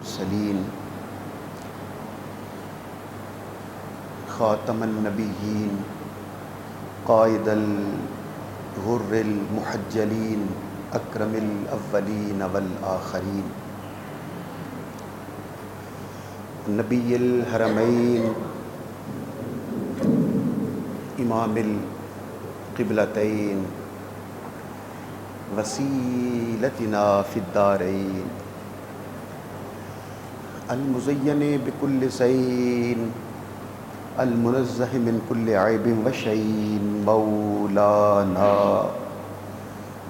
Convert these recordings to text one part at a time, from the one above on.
المرسلین خاتم النبیین قائد الغر المحجلین اکرم الاولین والآخرین نبی الحرمین امام القبلتین وسیلتنا فی الدارین المزین بکل زین المنزہ من کل عیب وشین مولانا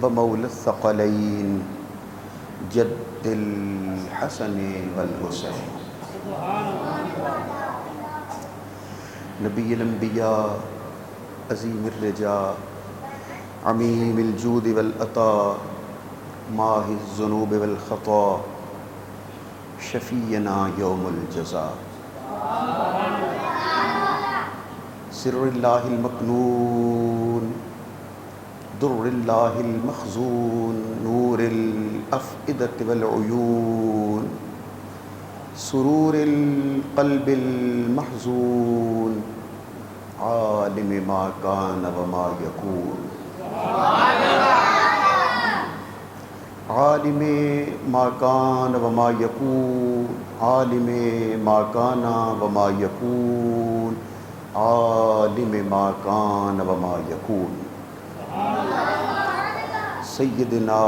ومولا الثقلین جد الحسن والحسین نبی الانبیاء عظیم الرجا عمیم الجود والعطا ماحِ الذنوب والخطا شفیعنا یوم الجزا سر اللہ المکنون در اللہ المخزون نور الافئدۃ والعیون سرور القلب المحزون عالم ما کان وما یکون عالم ما کان وما یکون عالم ما کان وما یکون عالم ما کان وما یکون سیدنا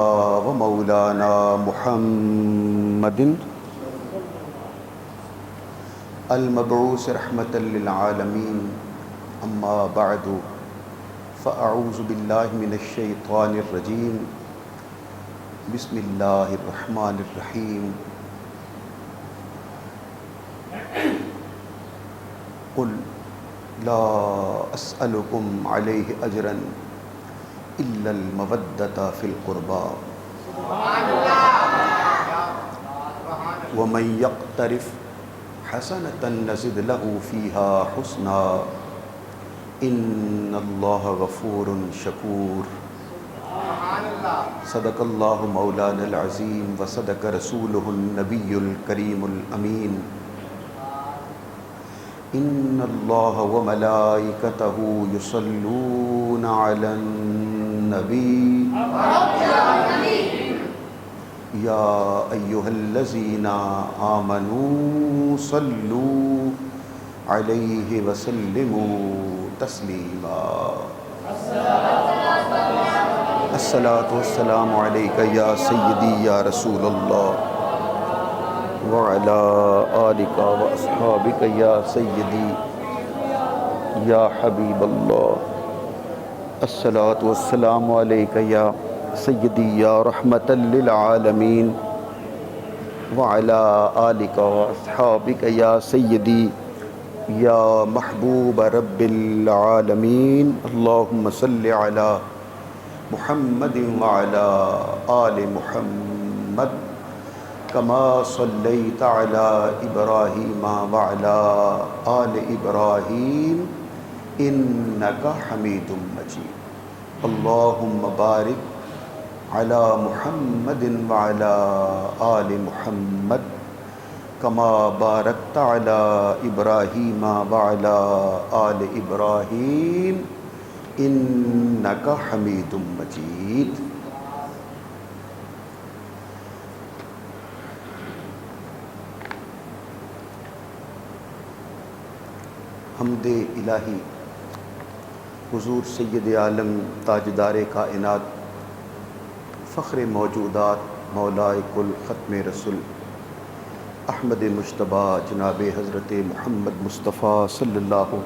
و مولانا محمد المبعوث رحمة للعالمین اما بعد فاعوذ باللہ من الشیطان الرجیم بسم اللہ الرحمن الرحیم قل لا اسألکم علیہ اجرا الا المودۃ فی القربى ومن یقترف حسنة نزد له فيها حسنا ان اللہ غفور شکور صدق اللہ مولانا العظیم وصدق رسولہ النبی الکریم الامین ان اللہ وملائکتہ یصلون علی النبی یا ایہا الذین آمنوا صلوا علیہ وسلموا تسلیما الصلاۃ والسلام علیک یا سیدی یا رسول اللہ وعلی آلک واصحابک یا سیدی یا حبیب اللہ الصلاۃ والسلام علیک یا سیدی یا رحمۃ للعالمین وعلی آلک واصحابک یا سیدی یا محبوب رب العالمین اللہم صل علی محمد وعلی آل محمد کما صلیت علی ابراہیم وعلی آل ابراہیم انک حمید مجید اللہم بارک علی محمد وعلی آل محمد کما بارکت علی ابراہیم وعلی آل ابراہیم انک حمید مجید حمد الہی حضور سید عالم تاجدار کائنات فخر موجودات مولائے کل ختم رسول احمد مجتبیٰ جناب حضرت محمد مصطفیٰ صلی اللہ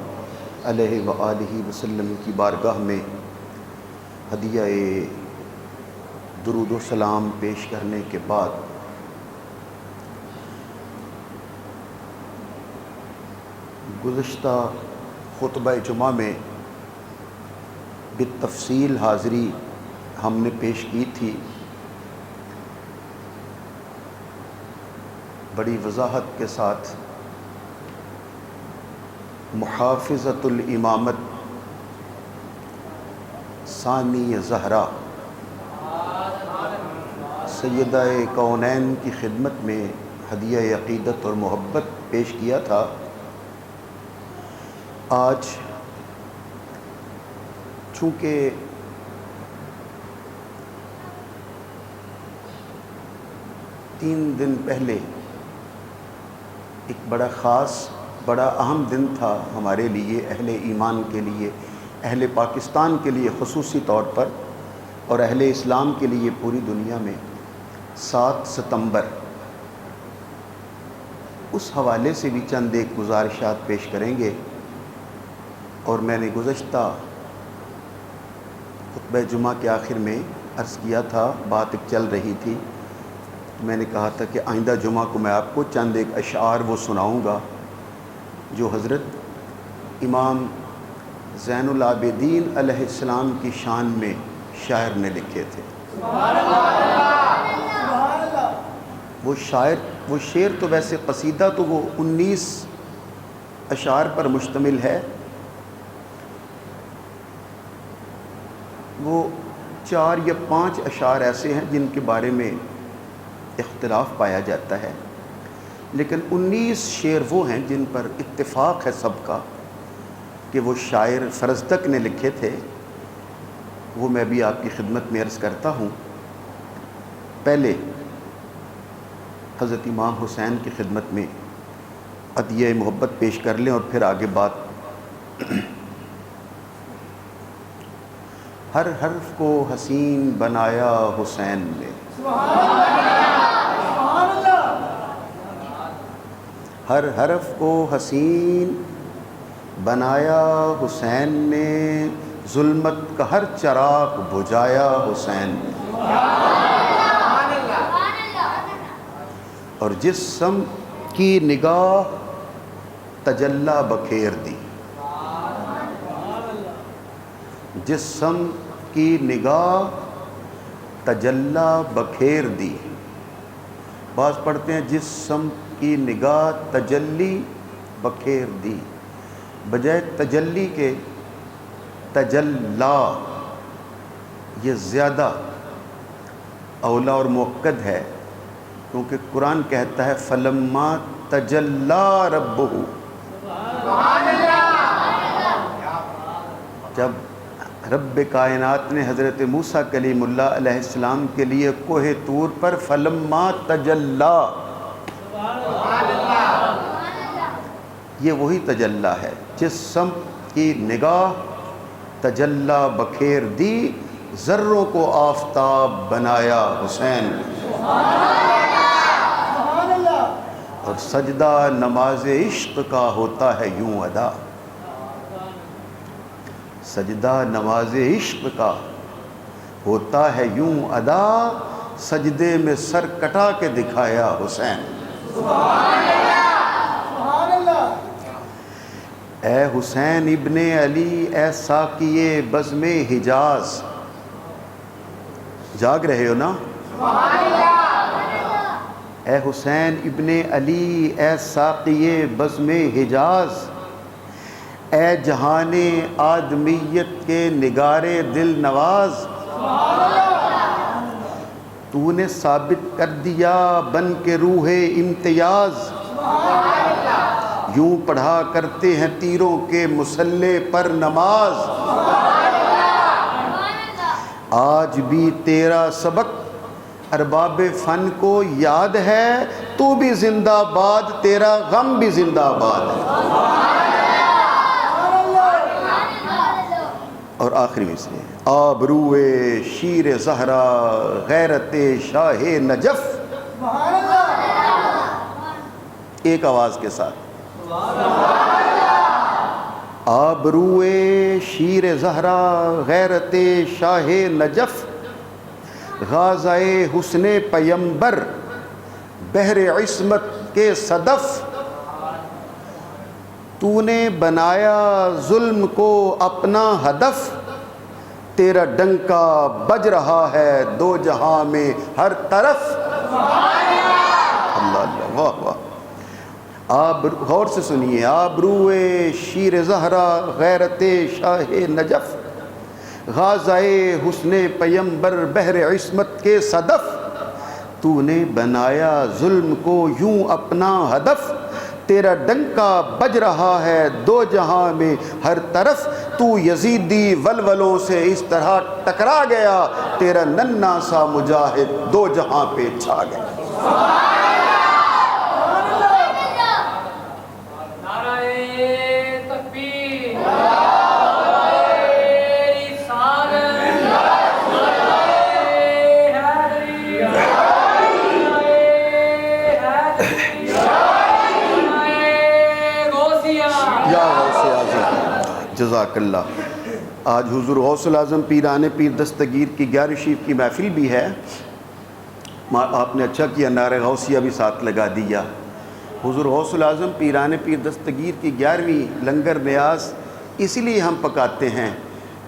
علیہ وآلہ وسلم کی بارگاہ میں ہدیہ درود و سلام پیش کرنے کے بعد گزشتہ خطبہ جمعہ میں بالتفصیل حاضری ہم نے پیش کی تھی، بڑی وضاحت کے ساتھ محافظۃ الامامت ثانی زہرا سیدہ کونین کی خدمت میں ہدیہ عقیدت اور محبت پیش کیا تھا، آج چونکہ تین دن پہلے ایک بڑا خاص بڑا اہم دن تھا ہمارے لیے، اہل ایمان کے لیے، اہل پاکستان کے لیے خصوصی طور پر، اور اہل اسلام کے لیے پوری دنیا میں، 7 ستمبر۔ اس حوالے سے بھی چند ایک گزارشات پیش کریں گے۔ اور میں نے گزشتہ خطبہ جمعہ کے آخر میں عرض کیا تھا، بات ایک چل رہی تھی، میں نے کہا تھا کہ آئندہ جمعہ کو میں آپ کو چند ایک اشعار وہ سناؤں گا جو حضرت امام زین العابدین علیہ السلام کی شان میں شاعر نے لکھے تھے۔ وہ شعر تو ویسے قصیدہ تو وہ 19 اشعار پر مشتمل ہے، وہ 4 یا 5 اشعار ایسے ہیں جن کے بارے میں اختلاف پایا جاتا ہے، لیکن 19 شعر وہ ہیں جن پر اتفاق ہے سب کا کہ وہ شاعر فرزدق نے لکھے تھے۔ وہ میں بھی آپ کی خدمت میں عرض کرتا ہوں۔ پہلے حضرت امام حسین کی خدمت میں عطیہ محبت پیش کر لیں اور پھر آگے بات۔ ہر حرف کو حسین بنایا حسین نے، ہر حرف کو حسین بنایا حسین نے، ظلمت کا ہر چراغ بجھایا حسین نے، اور جسم کی نگاہ تجلی بکھیر دی، جسم کی نگاہ تجلی بکھیر دی۔ بعض پڑھتے ہیں جسم کی نگاہ تجلی بکھیر دی، بجائے تجلی کے تجلا، یہ زیادہ اولا اور مؤکد ہے، کیونکہ قرآن کہتا ہے فلما تجلا ربہ، جب رب کائنات نے حضرت موسیٰ کلیم اللہ علیہ السلام کے لیے کوہ طور پر فلما تجلا، یہ وہی تجلا ہے، جسم کی نگاہ تجلا بکھیر دی، ذروں کو آفتاب بنایا حسین، اور سجدہ نماز عشق کا ہوتا ہے یوں ادا، سجدہ نماز عشق کا ہوتا ہے یوں ادا، سجدے میں سر کٹا کے دکھایا حسین۔ اے حسین ابن علی، اے ساقی بزم حجاز، جاگ رہے ہو نا؟ اے حسین ابن علی، اے ساقی بزم حجاز، اے جہان آدمیت کے نگار دل نواز، تو نے ثابت کر دیا بن کے روح امتیاز، یوں پڑھا کرتے ہیں تیروں کے مسلح پر نماز، آج بھی تیرا سبق ارباب فن کو یاد ہے، تو بھی زندہ باد، تیرا غم بھی زندہ باد ہے۔ اور آخری میں سے آبروئے شیر زہرا غیرت شاہ نجف، ایک آواز کے ساتھ، آبروئے شیر زہرا غیرت شاہ نجف، غازۂ حسن پیمبر بحر عصمت کے صدف، تو نے بنایا ظلم کو اپنا ہدف، تیرا ڈنکا بج رہا ہے دو جہاں میں ہر طرف۔ اللہ اللہ، واہ واہ، غور سے سنیے، آبروئے شیر زہرا غیرت شاہ نجف، غازۂ حسن پیمبر بحر عصمت کے صدف، تو نے بنایا ظلم کو یوں اپنا ہدف، تیرا ڈنکا بج رہا ہے دو جہاں میں ہر طرف، تو یزیدی ولولوں سے اس طرح ٹکرا گیا، تیرا ننھا سا مجاہد دو جہاں پہ چھا گیا۔ جزاک اللہ۔ آج حضور غوث الاعظم پیران پیر دستگیر کی 11 شریف کی محفل بھی ہے، آپ نے اچھا کیا نعرہ غوثیہ بھی ساتھ لگا دیا۔ حضور غوث الاعظم پیران پیر دستگیر کی 11ویں لنگر نیاز اسی لیے ہم پکاتے ہیں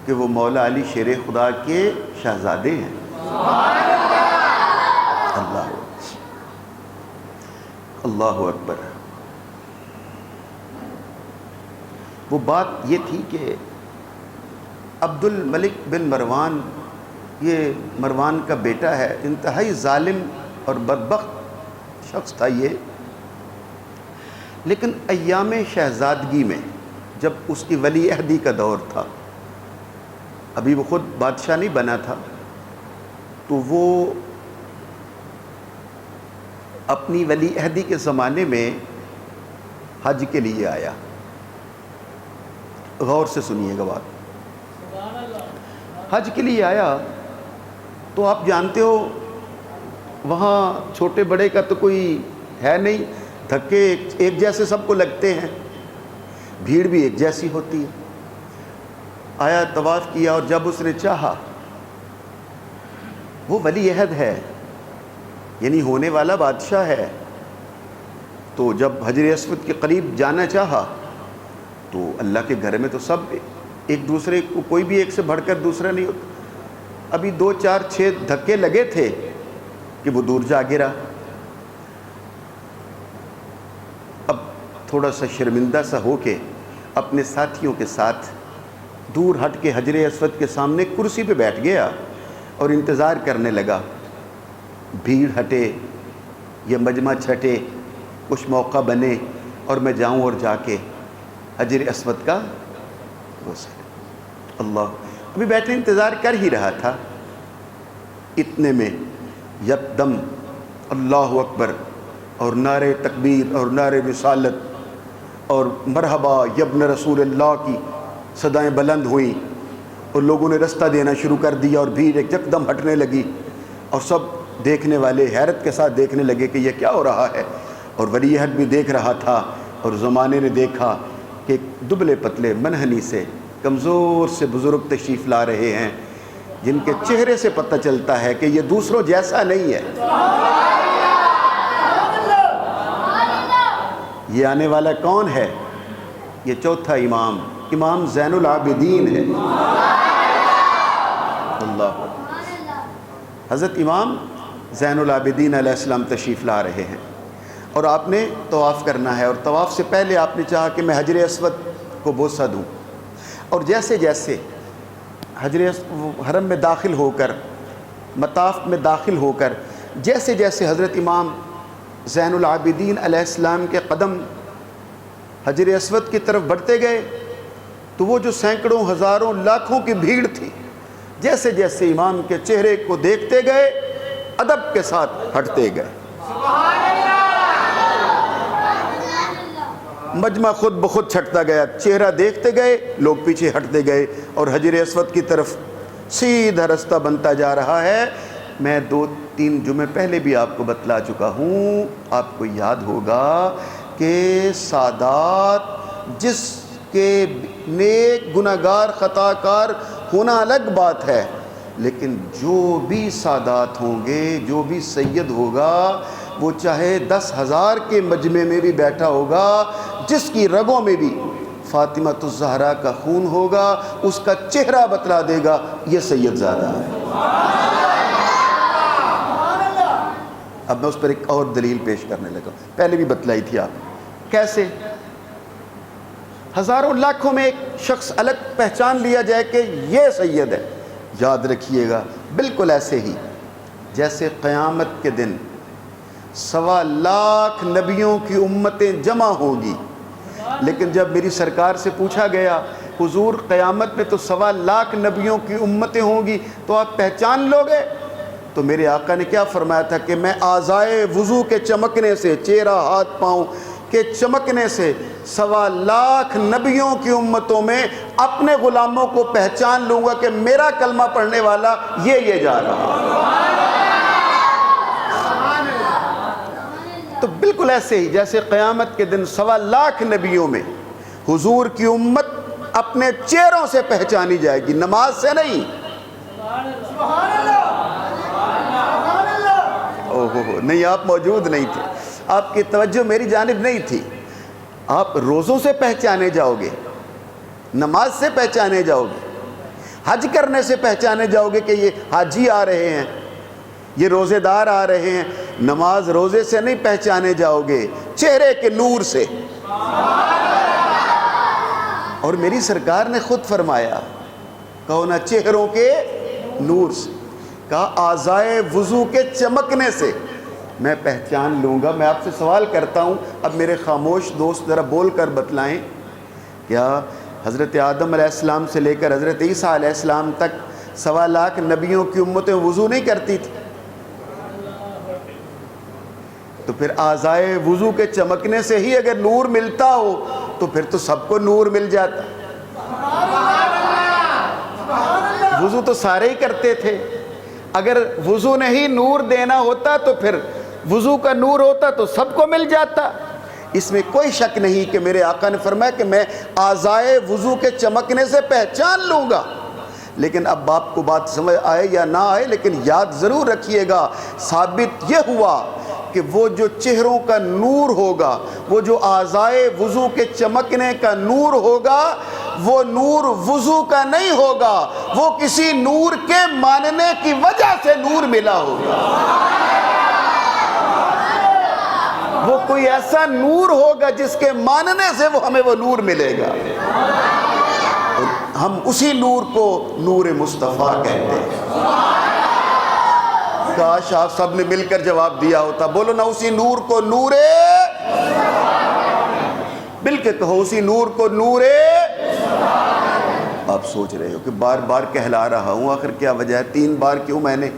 کہ وہ مولا علی شیر خدا کے شہزادے ہیں۔ اللہ اکبر۔ وہ بات یہ تھی کہ عبد الملک بن مروان، یہ مروان کا بیٹا ہے، انتہائی ظالم اور بدبخت شخص تھا یہ، لیکن ایام شہزادگی میں جب اس کی ولی عہدی کا دور تھا، ابھی وہ خود بادشاہ نہیں بنا تھا، تو وہ اپنی ولی عہدی کے زمانے میں حج کے لیے آیا۔ غور سے سنیے گا بات۔ حج کے لیے آیا تو آپ جانتے ہو وہاں چھوٹے بڑے کا تو کوئی ہے نہیں، دھکے ایک جیسے سب کو لگتے ہیں، بھیڑ بھی ایک جیسی ہوتی ہے۔ آیا، طواف کیا، اور جب اس نے چاہا، وہ ولی عہد ہے یعنی ہونے والا بادشاہ ہے، تو جب حجر اسود کے قریب جانا چاہا تو اللہ کے گھر میں تو سب ایک دوسرے کو، کوئی بھی ایک سے بڑھ کر دوسرا نہیں ہوتا۔ ابھی 2 4 6 دھکے لگے تھے کہ وہ دور جا گرا۔ اب تھوڑا سا شرمندہ سا ہو کے اپنے ساتھیوں کے ساتھ دور ہٹ کے حجر اسود کے سامنے کرسی پہ بیٹھ گیا اور انتظار کرنے لگا، بھیڑ ہٹے یا مجمع چھٹے، کچھ موقع بنے اور میں جاؤں اور جا کے حجر اسود کا غسل۔ اللہ، ابھی بیٹھے انتظار کر ہی رہا تھا، اتنے میں یکدم اللہ اکبر اور نعرہ تکبیر اور نعرہ رسالت اور مرحبا یبن رسول اللہ کی صدائیں بلند ہوئیں، اور لوگوں نے رستہ دینا شروع کر دیا، اور بھیڑ ایک یکدم ہٹنے لگی، اور سب دیکھنے والے حیرت کے ساتھ دیکھنے لگے کہ یہ کیا ہو رہا ہے۔ اور ولی عہد بھی دیکھ رہا تھا، اور زمانے نے دیکھا کہ ایک دبلے پتلے منحنی سے کمزور سے بزرگ تشریف لا رہے ہیں، جن کے چہرے سے پتہ چلتا ہے کہ یہ دوسروں جیسا نہیں ہے۔ یہ آنے والا کون ہے؟ یہ چوتھا امام، امام زین العابدین ہے۔ اللہ، حضرت امام زین العابدین علیہ السلام تشریف لا رہے ہیں، اور آپ نے طواف کرنا ہے، اور طواف سے پہلے آپ نے چاہا کہ میں حجر اسود کو بوسہ دوں، اور جیسے جیسے حرم میں داخل ہو کر، مطاف میں داخل ہو کر، جیسے جیسے حضرت امام زین العابدین علیہ السلام کے قدم حجر اسود کی طرف بڑھتے گئے، تو وہ جو سینکڑوں ہزاروں لاکھوں کی بھیڑ تھی، جیسے جیسے امام کے چہرے کو دیکھتے گئے، ادب کے ساتھ ہٹتے گئے۔ مجمع خود بخود چھٹتا گیا، چہرہ دیکھتے گئے، لوگ پیچھے ہٹتے گئے، اور حجر اسود کی طرف سیدھا رستہ بنتا جا رہا ہے۔ میں 2-3 جمعے پہلے بھی آپ کو بتلا چکا ہوں، آپ کو یاد ہوگا کہ سادات جس کے نیک گناہگار خطا کار ہونا الگ بات ہے، لیکن جو بھی سادات ہوں گے، جو بھی سید ہوگا، وہ چاہے 10,000 کے مجمع میں بھی بیٹھا ہوگا، جس کی رگوں میں بھی فاطمہ الزہرا کا خون ہوگا، اس کا چہرہ بتلا دے گا یہ سید زادہ ہے۔ اب میں اس پر ایک اور دلیل پیش کرنے لگا، پہلے بھی بتلائی تھی آپ، کیسے ہزاروں لاکھوں میں ایک شخص الگ پہچان لیا جائے کہ یہ سید ہے۔ یاد رکھیے گا، بالکل ایسے ہی جیسے قیامت کے دن 1.25 لاکھ نبیوں کی امتیں جمع ہوگی، لیکن جب میری سرکار سے پوچھا گیا حضور قیامت میں تو 1.25 لاکھ نبیوں کی امتیں ہوں گی تو آپ پہچان لو گے؟ تو میرے آقا نے کیا فرمایا تھا کہ میں اعضائے وضو کے چمکنے سے، چہرہ ہاتھ پاؤں کے چمکنے سے 1.25 لاکھ نبیوں کی امتوں میں اپنے غلاموں کو پہچان لوں گا کہ میرا کلمہ پڑھنے والا یہ جا رہا ہے۔ تو بالکل ایسے ہی جیسے قیامت کے دن 1.25 لاکھ نبیوں میں حضور کی امت اپنے چہروں سے پہچانی جائے گی، نماز سے نہیں۔ نہیں، آپ موجود نہیں تھے، آپ کی توجہ میری جانب نہیں تھی۔ آپ روزوں سے پہچانے جاؤ گے، نماز سے پہچانے جاؤ گے، حج کرنے سے پہچانے جاؤ گے کہ یہ حاجی آ رہے ہیں، یہ روزے دار آ رہے ہیں۔ نماز روزے سے نہیں پہچانے جاؤ گے، چہرے کے نور سے۔ اور میری سرکار نے خود فرمایا، کہو نا چہروں کے نور سے، کہا اعضائے وضو کے چمکنے سے میں پہچان لوں گا۔ میں آپ سے سوال کرتا ہوں، اب میرے خاموش دوست ذرا بول کر بتلائیں، کیا حضرت آدم علیہ السلام سے لے کر حضرت عیسیٰ علیہ السلام تک 1.25 لاکھ نبیوں کی امتیں وضو نہیں کرتی تھی؟ تو پھر اعضائے وضو کے چمکنے سے ہی اگر نور ملتا ہو تو پھر تو سب کو نور مل جاتا۔ وضو تو سارے ہی کرتے تھے، اگر وضو نے ہی نور دینا ہوتا تو پھر وضو کا نور ہوتا تو سب کو مل جاتا۔ اس میں کوئی شک نہیں کہ میرے آقا نے فرمایا کہ میں اعضائے وضو کے چمکنے سے پہچان لوں گا۔ لیکن اب آپ کو بات سمجھ آئے یا نہ آئے، لیکن یاد ضرور رکھیے گا، ثابت یہ ہوا کہ وہ جو چہروں کا نور ہوگا، وہ جو اعضائے وضو کے چمکنے کا نور ہوگا، وہ نور وضو کا نہیں ہوگا، وہ کسی نور کے ماننے کی وجہ سے نور ملا ہوگا۔ وہ کوئی ایسا نور ہوگا جس کے ماننے سے ہمیں وہ نور ملے گا۔ ہم اسی نور کو نور مصطفیٰ کہتے ہیں۔ کاش آپ سب نے مل کر جواب دیا ہوتا، بولو نا اسی نور کو نور، مل کے کہو اسی نور کو نور۔ آپ سوچ رہے ہو کہ بار بار کہلا رہا ہوں، آخر کیا وجہ ہے، 3 بار کیوں میں نے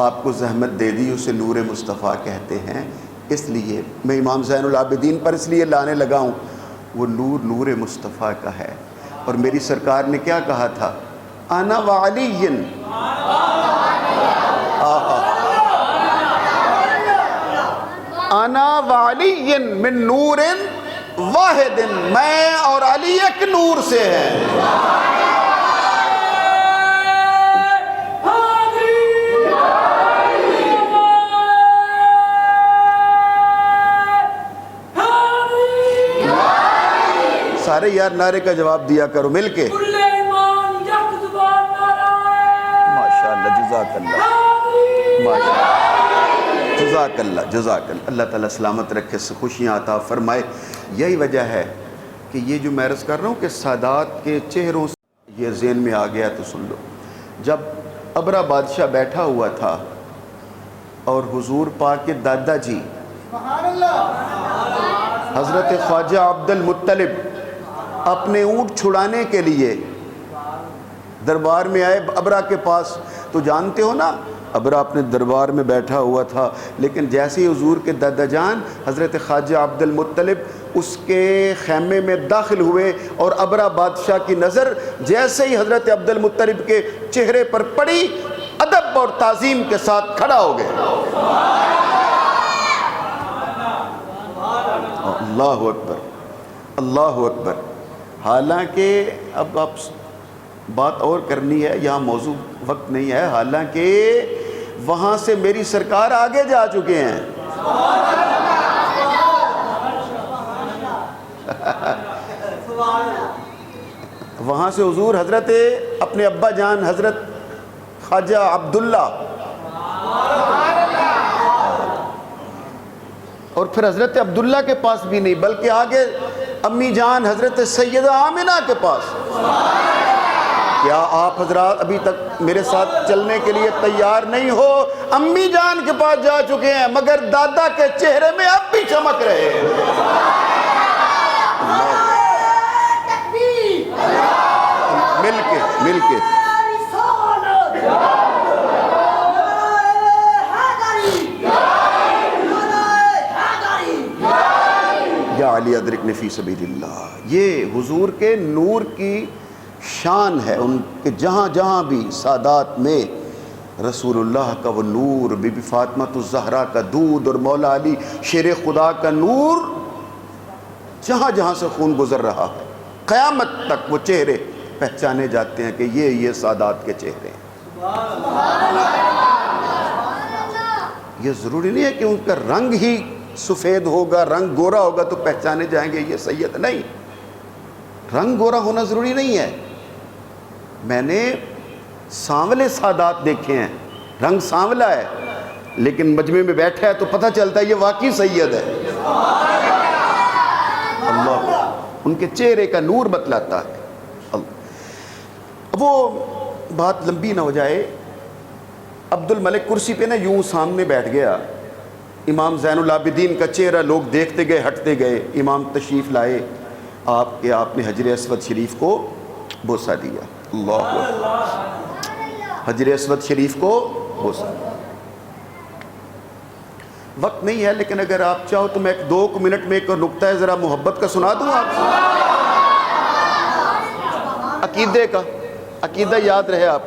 آپ کو زحمت دے دی؟ اسے نور مصطفیٰ کہتے ہیں، اس لیے میں امام زین العابدین پر اس لیے لانے لگا ہوں، وہ نور نور مصطفیٰ کا ہے۔ اور میری سرکار نے کیا کہا تھا؟ انا وعلی، انا وعلی من نور واحد، میں اور علی ایک نور سے ہیں۔ سارے یار نعرے کا جواب دیا کرو مل کے۔ ماشاءاللہ، جزاک اللہ، جزاک اللہ، جزاک اللہ۔ اللہ تعالیٰ سلامت رکھے، خوشیاں عطا فرمائے۔ یہی وجہ ہے کہ یہ جو میں عرض کر رہا ہوں کہ سادات کے چہروں سے یہ ذہن میں آ گیا تو سن لو۔ جب ابرہ بادشاہ بیٹھا ہوا تھا اور حضور پاک کے دادا جی حضرت خواجہ عبد المطلب اپنے اونٹ چھڑانے کے لیے دربار میں آئے ابرہ کے پاس، تو جانتے ہو نا ابرہ اپنے دربار میں بیٹھا ہوا تھا، لیکن جیسے ہی حضور کے دادا جان حضرت خواجہ عبد المطلب اس کے خیمے میں داخل ہوئے اور ابرہ بادشاہ کی نظر جیسے ہی حضرت عبد المطلب کے چہرے پر پڑی، ادب اور تعظیم کے ساتھ کھڑا ہو گئے۔ اللہ اکبر، اللہ اکبر۔ حالانکہ اب آپ بات اور کرنی ہے، یہاں موضوع وقت نہیں ہے، حالانکہ وہاں سے میری سرکار آگے جا چکے ہیں۔ وہاں سے حضور حضرت اپنے ابا جان حضرت خواجہ عبداللہ اور پھر حضرت عبداللہ کے پاس بھی نہیں، بلکہ آگے امی جان حضرت سیدہ آمنہ کے پاس۔ کیا آپ حضرات ابھی تک میرے ساتھ چلنے کے لیے تیار نہیں ہو؟ امی جان کے پاس جا چکے ہیں مگر دادا کے چہرے میں اب بھی چمک رہے ہیں۔ مل کے یا علی ادرکنی فی سبیل اللہ، یہ حضور کے نور کی شان ہے، ان کے جہاں جہاں بھی سادات میں رسول اللہ کا وہ نور، بی بی فاطمہ الزہرا کا دودھ اور مولا علی شیر خدا کا نور جہاں جہاں سے خون گزر رہا ہے، قیامت تک وہ چہرے پہچانے جاتے ہیں کہ یہ سادات کے چہرے ہیں۔ یہ ضروری نہیں ہے کہ ان کا رنگ ہی سفید ہوگا، رنگ گورا ہوگا تو پہچانے جائیں گے یہ سید، نہیں، رنگ گورا ہونا ضروری نہیں ہے۔ میں نے سانولے سادات دیکھے ہیں، رنگ سانولا ہے لیکن مجمع میں بیٹھا ہے تو پتہ چلتا ہے یہ واقعی سید ہے۔ اللہ ان کے چہرے کا نور بتلاتا ہے۔ وہ بات لمبی نہ ہو جائے، عبد الملک کرسی پہ نا یوں سامنے بیٹھ گیا، امام زین العابدین کا چہرہ لوگ دیکھتے گئے ہٹتے گئے، امام تشریف لائے، آپ نے حجر اسود شریف کو بوسہ دیا، اللہ حجر اسود شریف کو بوسہ دیا۔ وقت نہیں ہے لیکن اگر آپ چاہو تو میں 2 منٹ میں ایک نکتہ ہے ذرا محبت کا سنا دوں آپ کو، عقیدے کا، عقیدہ یاد رہے، آپ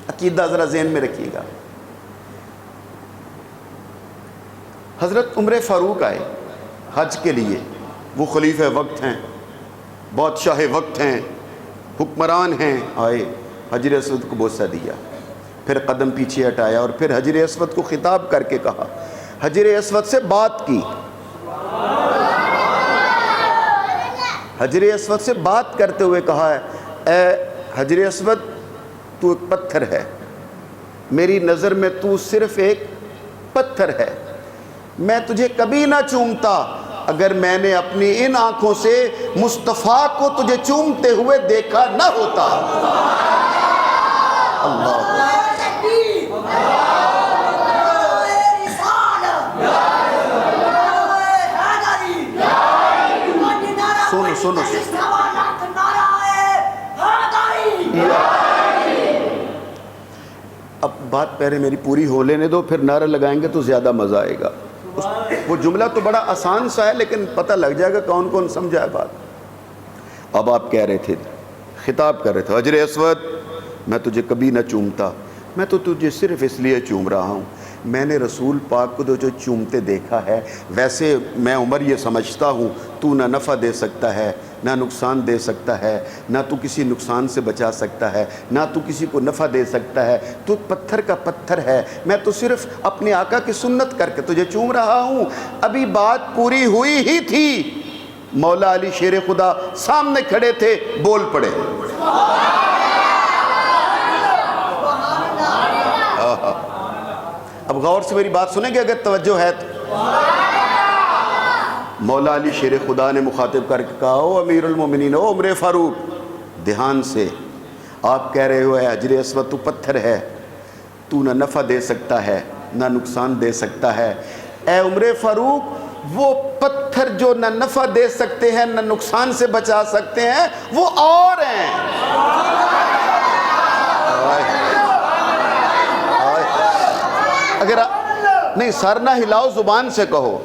عقیدہ ذرا ذہن میں رکھیے گا۔ حضرت عمر فاروق آئے حج کے لیے، وہ خلیفہ وقت ہیں، بادشاہ وقت ہیں، حکمران ہیں، آئے حجر اسود کو بوسہ دیا، پھر قدم پیچھے ہٹایا اور پھر حجر اسود کو خطاب کر کے کہا، حجر اسود سے بات کی، حجر اسود سے بات کرتے ہوئے کہا ہے، اے حجر اسود تو ایک پتھر ہے، میری نظر میں تو صرف ایک پتھر ہے، میں تجھے کبھی نہ چومتا اگر میں نے اپنی ان آنکھوں سے مصطفیٰ کو تجھے چومتے ہوئے دیکھا نہ ہوتا۔ اللہ سنو اب بات پہلے میری پوری ہو لینے دو، پھر نعرہ لگائیں گے تو زیادہ مزہ آئے گا۔ وہ جملہ تو بڑا آسان سا ہے لیکن پتہ لگ جائے گا کون کون سمجھا ہے بات۔ اب آپ کہہ رہے تھے، خطاب کر رہے تھے، حجر اسود میں تجھے کبھی نہ چومتا، میں تو تجھے صرف اس لیے چوم رہا ہوں، میں نے رسول پاک کو جو چومتے دیکھا ہے، ویسے میں عمر یہ سمجھتا ہوں تو نہ نفع دے سکتا ہے نہ نقصان دے سکتا ہے، نہ تو کسی نقصان سے بچا سکتا ہے، نہ تو کسی کو نفع دے سکتا ہے، تو پتھر کا پتھر ہے، میں تو صرف اپنے آقا کی سنت کر کے تجھے چوم رہا ہوں۔ ابھی بات پوری ہوئی ہی تھی، مولا علی شیر خدا سامنے کھڑے تھے، بول پڑے۔ اب غور سے میری بات سنیں گے اگر توجہ ہے تو۔ مولا علی شیر خدا نے مخاطب کر کے کہا، او امیر المومنین، او عمر فاروق، دھیان سے، آپ کہہ رہے ہو اے حجر اسود تو پتھر ہے، تو نہ نفع دے سکتا ہے نہ نقصان دے سکتا ہے۔ اے عمر فاروق، وہ پتھر جو نہ نفع دے سکتے ہیں نہ نقصان سے بچا سکتے ہیں وہ اور ہیں۔ اگر نہیں سر نہ ہلاؤ، زبان سے کہو،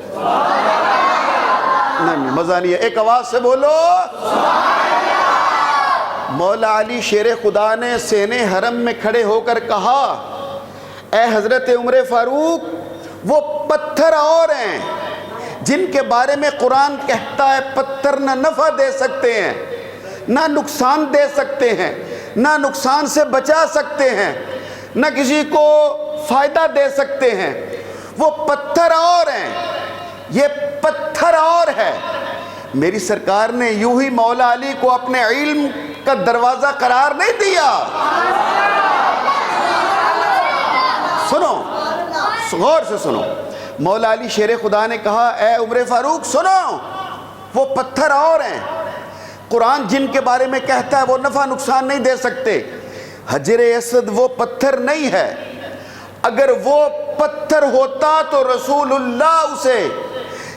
نہیں مزہ نہیں ہے، ایک آواز سے بولو۔ مولا علی شیر خدا نے سین حرم میں کھڑے ہو کر کہا، اے حضرت عمر فاروق، وہ پتھر اور ہیں جن کے بارے میں قرآن کہتا ہے پتھر نہ نفع دے سکتے ہیں نہ نقصان دے سکتے ہیں، نہ نقصان سے بچا سکتے ہیں، نہ کسی کو فائدہ دے سکتے ہیں، وہ پتھر اور ہیں، یہ پتھر اور ہے۔ میری سرکار نے یوں ہی مولا علی کو اپنے علم کا دروازہ قرار نہیں دیا۔ سنو، غور سے سنو، مولا علی شیر خدا نے کہا، اے عمر فاروق سنو، وہ پتھر اور ہیں، قرآن جن کے بارے میں کہتا ہے وہ نفع نقصان نہیں دے سکتے. حجر اسود وہ پتھر نہیں ہے. اگر وہ پتھر ہوتا تو رسول اللہ اسے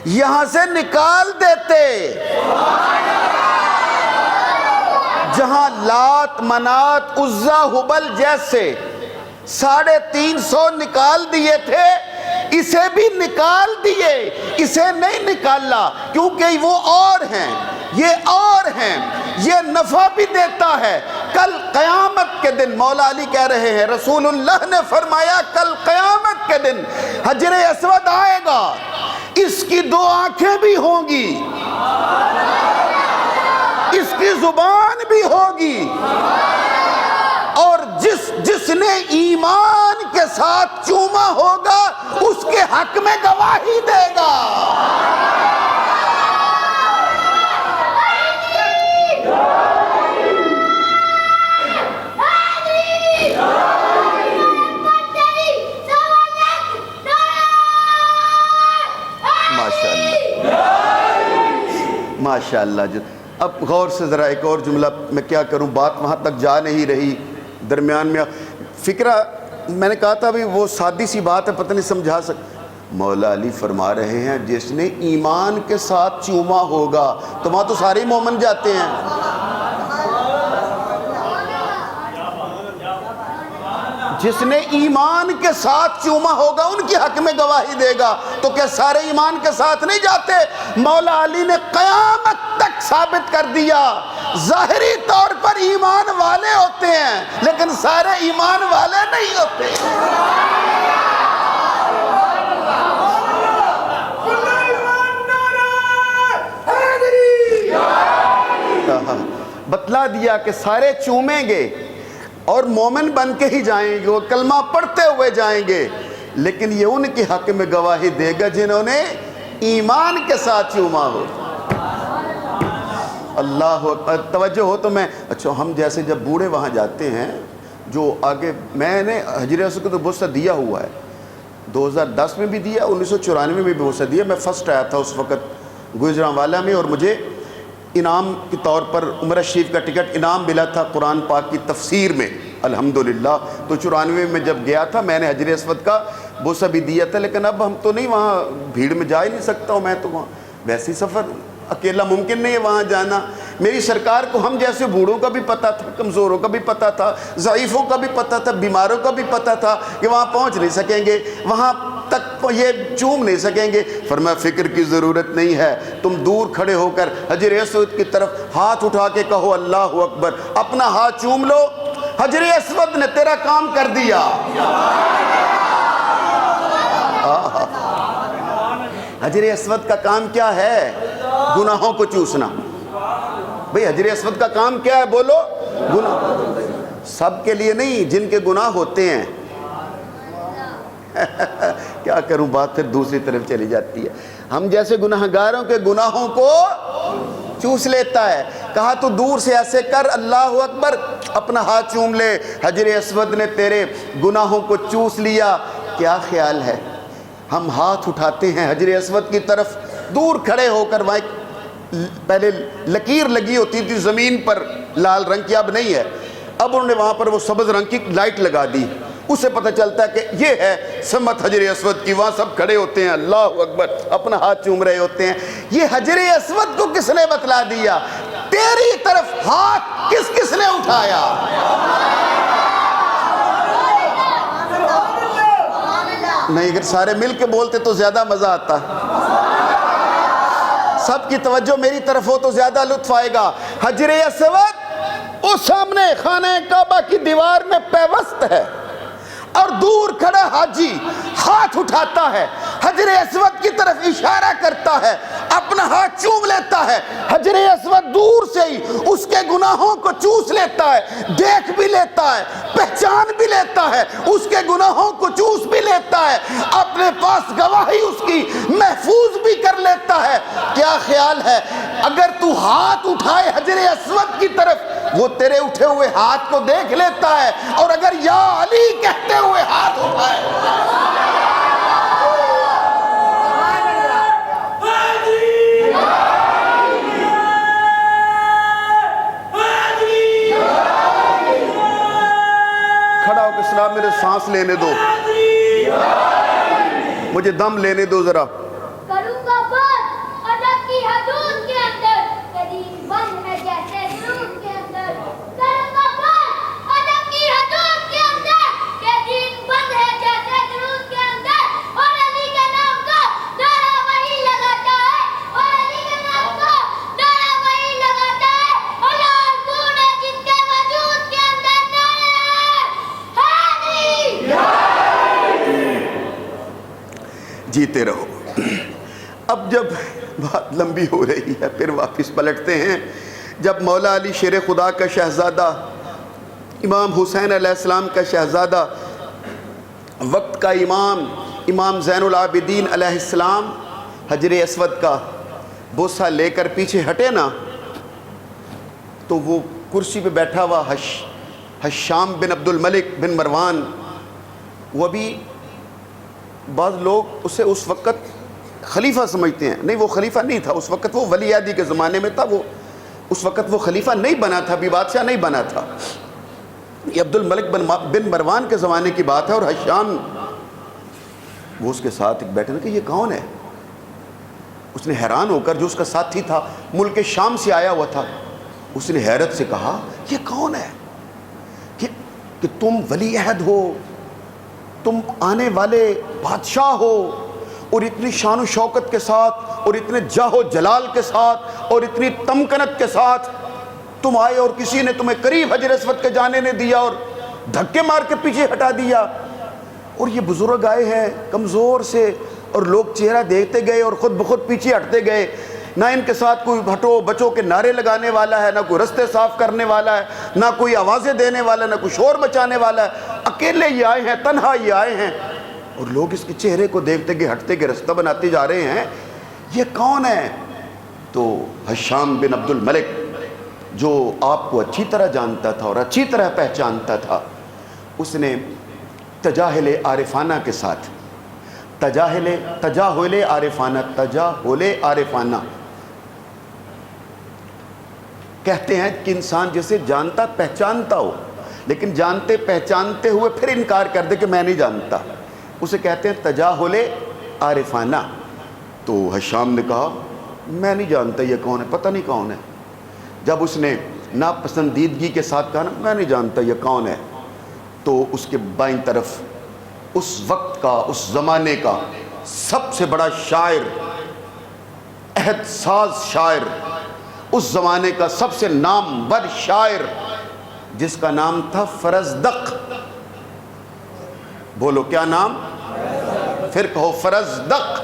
یہاں سے نکال دیتے. جہاں لات منات عزا ہبل جیسے 350 نکال دیے تھے، اسے بھی نکال دیے. اسے نہیں نکالا کیونکہ وہ اور ہیں، یہ اور ہیں. یہ نفع بھی دیتا ہے. کل قیامت کے دن مولا علی کہہ رہے ہیں رسول اللہ نے فرمایا کل قیامت کے دن حجر اسود آئے گا، اس کی 2 آنکھیں بھی ہوں گی، اس کی زبان بھی ہوگی، اور جس نے ایمان کے ساتھ چوما ہوگا اس کے حق میں گواہی دے گا. ماشاءاللہ. اب غور سے ذرا ایک اور جملہ میں کیا کروں، بات وہاں تک جا نہیں رہی، درمیان میں فکرہ میں نے کہا تھا بھی وہ سادی سی بات ہے، پتہ نہیں سمجھا مولا علی فرما رہے ہیں جس نے ایمان کے ساتھ چوما ہوگا، تو وہاں تو سارے مومن جاتے ہیں. جس نے ایمان کے ساتھ چوما ہوگا ان کی حق میں گواہی دے گا. تو کیا سارے ایمان کے ساتھ نہیں جاتے؟ مولا علی نے قیامت تک ثابت کر دیا ظاہری طور پر ایمان والے ہوتے ہیں لیکن سارے ایمان والے نہیں ہوتے. بتلا دیا کہ سارے چومیں گے اور مومن بن کے ہی جائیں گے، وہ کلمہ پڑھتے ہوئے جائیں گے، لیکن یہ ان کے حق میں گواہی دے گا جنہوں نے ایمان کے ساتھ چوما ہو. اللہ توجہ ہو تو میں اچھا ہم جیسے جب بوڑھے وہاں جاتے ہیں جو آگے میں نے حجر اسود کو تو بہت سا دیا ہوا ہے، 2010 میں بھی دیا، 1994 میں بھی بہت سا دیا. میں فرسٹ آیا تھا اس وقت گوجرانوالا میں، اور مجھے انعام کے طور پر عمرہ شریف کا ٹکٹ انعام ملا تھا قرآن پاک کی تفسیر میں الحمدللہ. تو 94 میں جب گیا تھا میں نے حجر اسود کا بوسہ بھی دیا تھا، لیکن اب ہم تو نہیں وہاں بھیڑ میں جا ہی نہیں سکتا ہوں میں، تو وہاں ویسی سفر اکیلا ممکن نہیں ہے وہاں جانا. میری سرکار کو ہم جیسے بوڑھوں کا بھی پتہ تھا، کمزوروں کا بھی پتہ تھا، ضعیفوں کا بھی پتہ تھا، بیماروں کا بھی پتہ تھا کہ وہاں پہنچ نہیں سکیں گے، وہاں تک یہ چوم نہیں سکیں گے. فرمایا فکر کی ضرورت نہیں ہے، تم دور کھڑے ہو کر حجر اسود کی طرف ہاتھ اٹھا کے کہو اللہ اکبر، اپنا ہاتھ چوم لو، حجر اسود نے تیرا کام کر دیا. حجر اسود کا کام کیا ہے؟ گناہوں کو چوسنا. بھئی حجر اسود کا کام کیا ہے؟ بولو. گناہ سب کے لیے نہیں، جن کے گناہ ہوتے ہیں. کیا کروں، بات پھر دوسری طرف چلی جاتی ہے. ہم جیسے گناہگاروں کے گناہوں کو چوس لیتا ہے. کہا تو دور سے ایسے کر اللہ اکبر، اپنا ہاتھ چوم لے، حجر اسود نے تیرے گناہوں کو چوس لیا. کیا خیال ہے ہم ہاتھ اٹھاتے ہیں حجر اسود کی طرف، دور کھڑے ہو کر، وہاں پہلے لکیر لگی ہوتی تھی زمین پر لال رنگ کی، اب نہیں ہے، اب انہوں نے وہاں پر وہ سبز رنگ کی لائٹ لگا دی، اس سے پتہ چلتا ہے کہ یہ ہے سمت حجر اسود کی. وہاں سب کھڑے ہوتے ہیں اللہ اکبر، اپنا ہاتھ چوم رہے ہوتے ہیں. یہ حجر اسود کو کس نے بتلا دیا؟ تیری طرف ہاتھ کس نے اٹھایا؟ نہیں، اگر سارے مل کے بولتے تو زیادہ مزہ آتا، سب کی توجہ میری طرف ہو تو زیادہ لطف آئے گا. حجر اسود اس سامنے خانہ کعبہ کی دیوار میں پیوست ہے، اور دور کھڑا حاجی ہاتھ اٹھاتا ہے، حجر اسود کی طرف اشارہ کرتا ہے، اپنا ہاتھ چوم لیتا ہے. حجر اسود دور سے ہی اس کے گناہوں کو چوس لیتا ہے، دیکھ بھی لیتا ہے، پہچان بھی لیتا ہے، اس کے گناہوں کو چوس بھی لیتا ہے، اپنے پاس گواہی اس کی محفوظ بھی کر لیتا ہے. کیا خیال ہے اگر تو ہاتھ اٹھائے حجر اسود کی طرف، وہ تیرے اٹھے ہوئے ہاتھ کو دیکھ لیتا ہے، اور اگر یا علی کہتے ہوئے ہاتھ اٹھائے، سانس لینے دو, مجھے دم لینے دو ذرا. کروں گا بات ادب کی حدود کے اندر, قدیم بند ہے جیسے درود کے اندر. کروں گا بات ادب کی حدود کے اندر, قدیم بند ہے جیسے درود کے اندر. اور علی کے نام کا نعرہ وہی لگاتا ہے, اور علی کے نام کا نعرہ وہی لگاتا ہے. اور لال کون ہے جس کے وجود کے اندر نعرہ حیدری. جیتے رہو. اب جب بات لمبی ہو رہی ہے پھر واپس پلٹتے ہیں. جب مولا علی شیر خدا کا شہزادہ, امام حسین علیہ السلام کا شہزادہ, وقت کا امام, امام زین العابدین علیہ السلام حجر اسود کا بوسہ لے کر پیچھے ہٹے نا, تو وہ کرسی پہ بیٹھا ہوا حشام بن عبد الملک بن مروان, وہ بھی بعض لوگ اسے اس وقت خلیفہ سمجھتے ہیں. نہیں, وہ خلیفہ نہیں تھا اس وقت, وہ ولی عہدی کے زمانے میں تھا. وہ اس وقت وہ خلیفہ نہیں بنا تھا, ابھی بادشاہ نہیں بنا تھا. یہ عبد الملک بن مروان کے زمانے کی بات ہے. اور حشام وہ اس کے ساتھ بیٹھے کہ یہ کون ہے. اس نے حیران ہو کر, جو اس کا ساتھی تھا ملک شام سے آیا ہوا تھا, اس نے حیرت سے کہا یہ کون ہے کہ تم ولی عہد ہو, تم آنے والے بادشاہ ہو, اور اتنی شان و شوکت کے ساتھ اور اتنے جاہ و جلال کے ساتھ اور اتنی تمکنت کے ساتھ تم آئے, اور کسی نے تمہیں قریب حجر اسود کے جانے نے دیا اور دھکے مار کے پیچھے ہٹا دیا. اور یہ بزرگ آئے ہیں کمزور سے, اور لوگ چہرہ دیکھتے گئے اور خود بخود پیچھے ہٹتے گئے. نہ ان کے ساتھ کوئی ہٹو بچوں کے نعرے لگانے والا ہے, نہ کوئی رستے صاف کرنے والا ہے, نہ کوئی آوازیں دینے والا, نہ کوئی شور مچانے والا ہے. اکیلے یہ آئے ہیں, تنہا یہ آئے ہیں, اور لوگ اس کے چہرے کو دیکھتے گئے, ہٹتے گئے, رستہ بناتے جا رہے ہیں. یہ کون ہے؟ تو حشام بن عبد الملک, جو آپ کو اچھی طرح جانتا تھا اور اچھی طرح پہچانتا تھا, اس نے تجاہل عارفانہ کے ساتھ, تجاہل عارفانہ کہتے ہیں کہ انسان جسے جانتا پہچانتا ہو, لیکن جانتے پہچانتے ہوئے پھر انکار کر دے کہ میں نہیں جانتا, اسے کہتے ہیں تجاہل عارفانہ. تو حشام نے کہا میں نہیں جانتا یہ کون ہے, پتہ نہیں کون ہے. جب اس نے ناپسندیدگی کے ساتھ کہا نا میں نہیں جانتا یہ کون ہے, تو اس کے بائیں طرف اس وقت کا, اس زمانے کا سب سے بڑا شاعر, عہد ساز شاعر, اس زمانے کا سب سے نامور شاعر, جس کا نام تھا فرزدق. بولو کیا نام؟ پھر کہو فرزدق.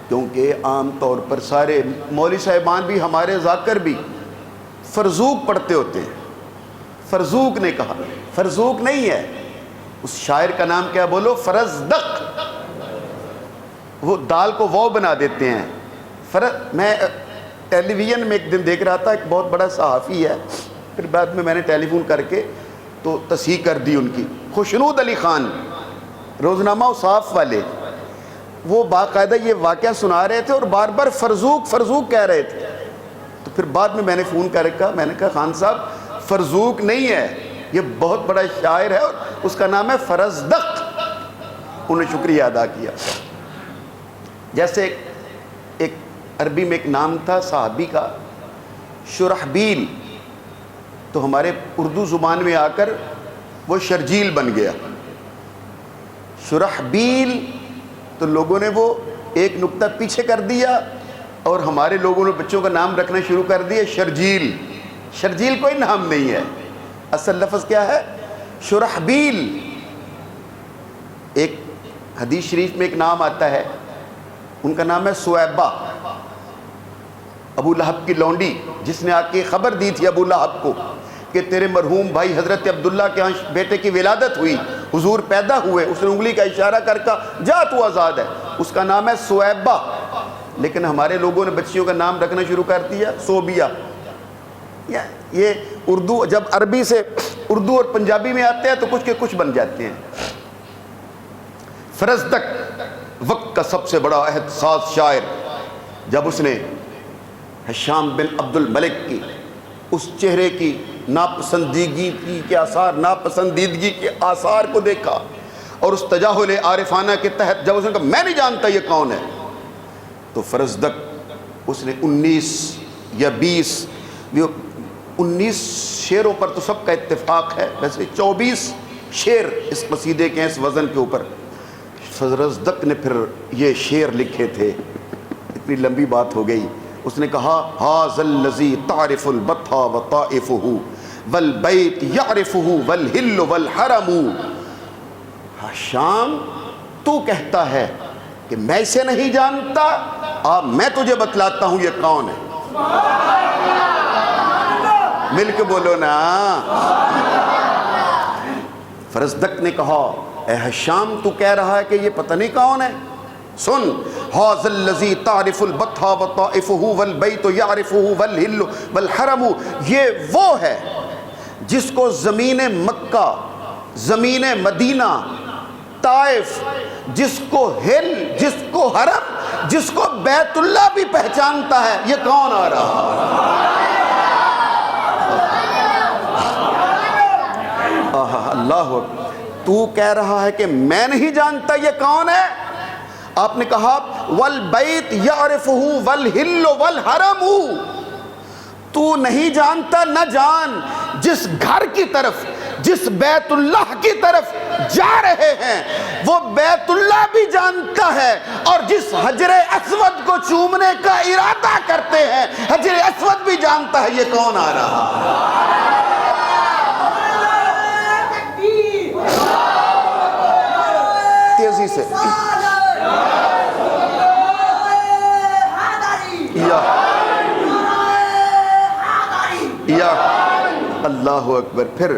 کیونکہ عام طور پر سارے مولوی صاحبان بھی, ہمارے ذاکر بھی فرزوق پڑھتے ہوتے ہیں. فرزوق نے کہا, فرزوق نہیں ہے. اس شاعر کا نام کیا؟ بولو فرزدق. وہ دال کو واو بنا دیتے ہیں. میں ٹیلی ویژن میں ایک دن دیکھ رہا تھا, ایک بہت بڑا صحافی ہے, پھر بعد میں نے ٹیلی فون کر کے تو تصحیح کر دی ان کی, خوشنود علی خان, روزنامہ صاف والے. وہ باقاعدہ یہ واقعہ سنا رہے تھے اور بار بار فرزوق فرزوق کہہ رہے تھے. تو پھر بعد میں نے فون کر کے میں نے کہا خان صاحب فرزوق نہیں ہے, یہ بہت بڑا شاعر ہے اور اس کا نام ہے فرزدق. انہوں نے شکریہ ادا کیا. جیسے ایک عربی میں ایک نام تھا صحابی کا, شرحبیل, تو ہمارے اردو زبان میں آ کر وہ شرجیل بن گیا. شرحبیل تو لوگوں نے وہ ایک نقطہ پیچھے کر دیا, اور ہمارے لوگوں نے بچوں کا نام رکھنا شروع کر دیا شرجیل. شرجیل کوئی نام نہیں ہے, اصل لفظ کیا ہے؟ شرحبیل. ایک حدیث شریف میں ایک نام آتا ہے, ان کا نام ہے سویبہ, ابو لہب کی لونڈی, جس نے آ کے خبر دی تھی ابو لہب کو کہ تیرے مرحوم بھائی حضرت عبداللہ کے ہاں بیٹے کی ولادت ہوئی, حضور پیدا ہوئے. اس نے انگلی کا اشارہ کر کہا جا تو آزاد ہے. اس کا نام ہے سویبہ. لیکن ہمارے لوگوں نے بچیوں کا نام رکھنا شروع کر دیا صوبیہ. یہ اردو جب عربی سے اردو اور پنجابی میں آتے ہیں تو کچھ کے کچھ بن جاتے ہیں. فرزدق وقت کا سب سے بڑا عہد ساز شاعر, جب اس نے حشام بن عبد الملک کی اس چہرے کی ناپسندیدگی کے آثار، ناپسندیدگی کے آثار کو دیکھا، اور اس تجاہل عارفانہ کے تحت جب اس نے کہا میں نہیں جانتا یہ کون ہے، تو فرزدق اس نے 19 یا 19 شعروں پر تو سب کا اتفاق ہے، ویسے 24 شعر اس قصیدے کے ہیں اس وزن کے اوپر۔ فرزدق نے پھر یہ شعر لکھے تھے، اتنی لمبی بات ہو گئی۔ اس نے کہا ھذا الذی تعرف البطھا وطائفہ والبیت یعرفہ والہل والحرم۔ شام تو کہتا ہے کہ میں اسے نہیں جانتا، میں تجھے بتلاتا ہوں یہ کون ہے۔ مل کے بولو نا۔ فرزدق نے کہا اے حشام تو کہہ رہا ہے کہ یہ پتہ نہیں کون ہے، سن ھذا الذی تعرف البطھا وطائفہ والبیت یعرفہ والہل والحرم، یہ وہ ہے جس کو زمین مکہ، زمین مدینہ، طائف، جس کو ہل، جس کو حرم، جس کو بیت اللہ بھی پہچانتا ہے۔ یہ کون آ رہا اللہ اکبر۔ تو کہہ رہا ہے کہ میں نہیں جانتا یہ کون ہے۔ آپ نے کہا والبیت یعرفہ والہل والحرم، تو نہیں جانتا، نہ جان جس گھر کی طرف، جس بیت اللہ کی طرف جا رہے ہیں وہ بیت اللہ بھی جانتا ہے، اور جس حجر اسود کو چومنے کا ارادہ کرتے ہیں حجر اسود بھی جانتا ہے یہ کون آ رہا ہے۔ تیزی سے یا اللہ اکبر۔ پھر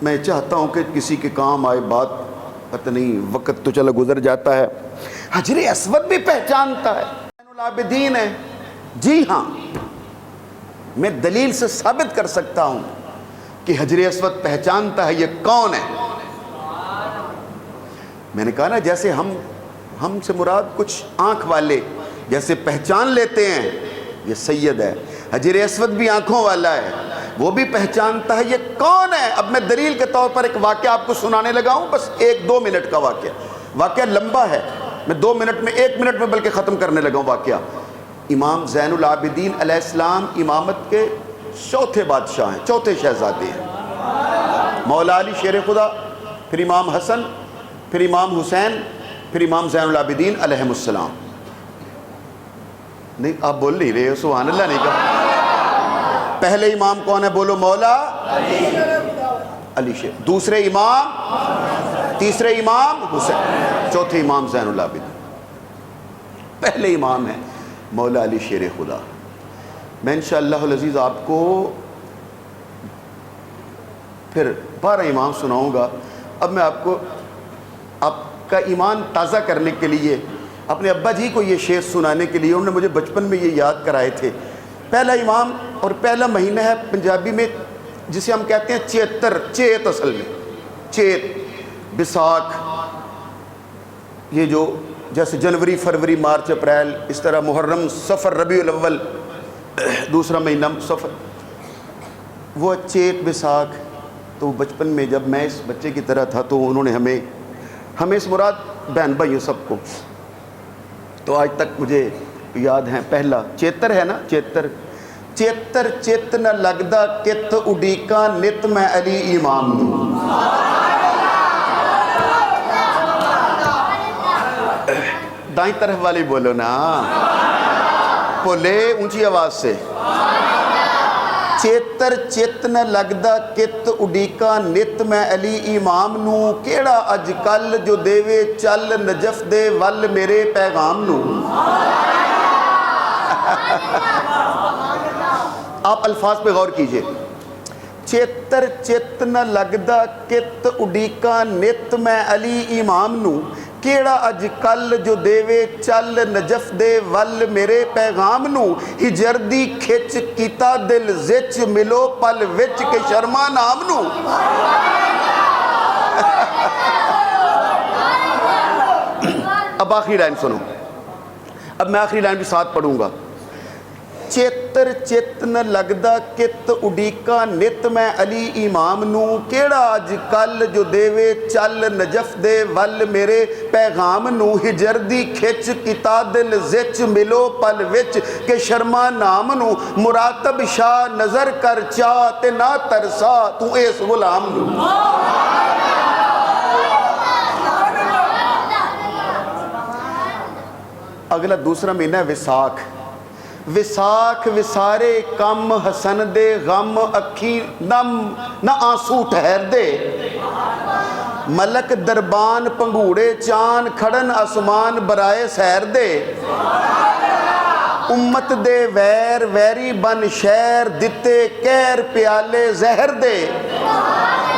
میں چاہتا ہوں کہ کسی کے کام آئے بات، پتہ نہیں وقت تو چلا گزر جاتا ہے۔ حجر اسود بھی پہچانتا ہے، زین العابدین ہے۔ جی ہاں، میں دلیل سے ثابت کر سکتا ہوں کہ حجر اسود پہچانتا ہے یہ کون ہے۔ میں نے کہا نا جیسے ہم سے مراد کچھ آنکھ والے جیسے پہچان لیتے ہیں یہ سید ہے، حجر اسود بھی آنکھوں والا ہے، وہ بھی پہچانتا ہے یہ کون ہے۔ اب میں دلیل کے طور پر ایک واقعہ آپ کو سنانے لگا ہوں، بس 1-2 منٹ کا واقعہ لمبا ہے، میں 2 منٹ میں 1 منٹ میں بلکہ ختم کرنے لگا ہوں واقعہ۔ امام زین العابدین علیہ السلام امامت کے چوتھے بادشاہ ہیں، چوتھے شہزادے ہیں۔ مولا علی شیر خدا، پھر امام حسن، پھر امام حسین، پھر امام زین العابدین علیہ السلام۔ نہیں آپ بول نہیں رہے، سبحان اللہ نہیں کہا۔ پہلے امام کون ہے بولو؟ مولا علی شیر، دوسرے امام، تیسرے امام حسین، چوتھے امام زین العابدین۔ پہلے امام ہے مولا علی شیر خدا۔ میں انشاءاللہ العزیز آپ کو پھر 12 امام سناؤں گا۔ اب میں آپ کو آپ کا ایمان تازہ کرنے کے لیے، اپنے ابا جی کو یہ شعر سنانے کے لیے، انہوں نے مجھے بچپن میں یہ یاد کرائے تھے۔ پہلا امام اور پہلا مہینہ ہے پنجابی میں جسے ہم کہتے ہیں چیتر، چیت اصل میں چیت، بیساکھ، یہ جو جیسے جنوری، فروری، مارچ، اپریل، اس طرح محرم، صفر، ربیع الاول، دوسرا مہینہ صفر، وہ چیت بیساکھ۔ تو بچپن میں جب میں اس بچے کی طرح تھا تو انہوں نے ہمیں اس مراد بہن بھائیوں سب کو، تو آج تک مجھے یاد ہیں۔ پہلا چیتر ہے نا، چیتر چیتر چت نہ لگدا کت اڈیکا نت میں علی امام نو۔ دائیں طرف والی بولو نا، بولے اونچی آواز سے۔ چیتر چت نہ لگدا کت اڈیکا نت میں علی امام نو، کیڑا اج کل جو دیوے چل نجف دے ول میرے پیغام نو۔ آپ الفاظ پہ غور کیجئے۔ چیتر چت نہ لگدا کت اڈیکا نت میں علی امام نو، کیڑا اج کل جو دیوے چل نجف دے ول میرے پیغام نو، ہجر دی کھچ کیتا دل زچ ملو پل وچ کے شرما نام نو۔ اب آخری لائن سنو، اب میں آخری لائن بھی ساتھ پڑھوں گا۔ ਚੇਤਰ ਚਿੱਤ ਨ ਲੱਗਦਾ ਕਿਤ ਉਡੀਕਾ ਨਿਤ ਮੈਂ ਅਲੀ ਇਮਾਮ ਨੂੰ ਕਿਹੜਾ ਅੱਜ ਕੱਲ ਜੋ ਦੇਵੇ ਚੱਲ ਨਜਫ ਦੇ ਵੱਲ ਮੇਰੇ ਪੈਗਾਮ ਨੂੰ ਹਿਜਰ ਦੀ ਖਿੱਚ ਕੀਤਾ ਦਿਲ ਜ਼ਿਚ ਮਿਲੋ ਪਲ ਵਿੱਚ ਕਿ ਸ਼ਰਮਾ ਨਾਮ ਨੂੰ ਮੁਰਾਤਬ ਸ਼ਾਹ ਨਜ਼ਰ ਕਰ ਚਾ ਤੇ ਨਾ ਤਰਸਾ ਤੂੰ ਇਸ ਗੁਲਾਮ ਨੂੰ ਅਗਲਾ ਦੂਸਰਾ ਮਹੀਨਾ ਹੈ ਵਿਸਾਖ ਵਿਸਾਖ ਵਿਸਾਰੇ ਕੰਮ ਹਸਨ ਦੇ ਗਮ ਅੱਖੀ ਨਮ ਨਾ ਆਂਸੂ ਠਹਿਰਦੇ ਮਲਕ ਦਰਬਾਨ ਪੰਘੂੜੇ ਚਾਨ ਖੜਨ ਅਸਮਾਨ ਬਰਾਏ ਸੈਰ ਦੇ ਉਮਤ ਦੇ ਵੈਰ ਵੈਰੀ ਬਨ ਸ਼ਹਿਰ ਦਿੱਤੇ ਕਹਿਰ ਪਿਆਲੇ ਜ਼ਹਿਰ ਦੇ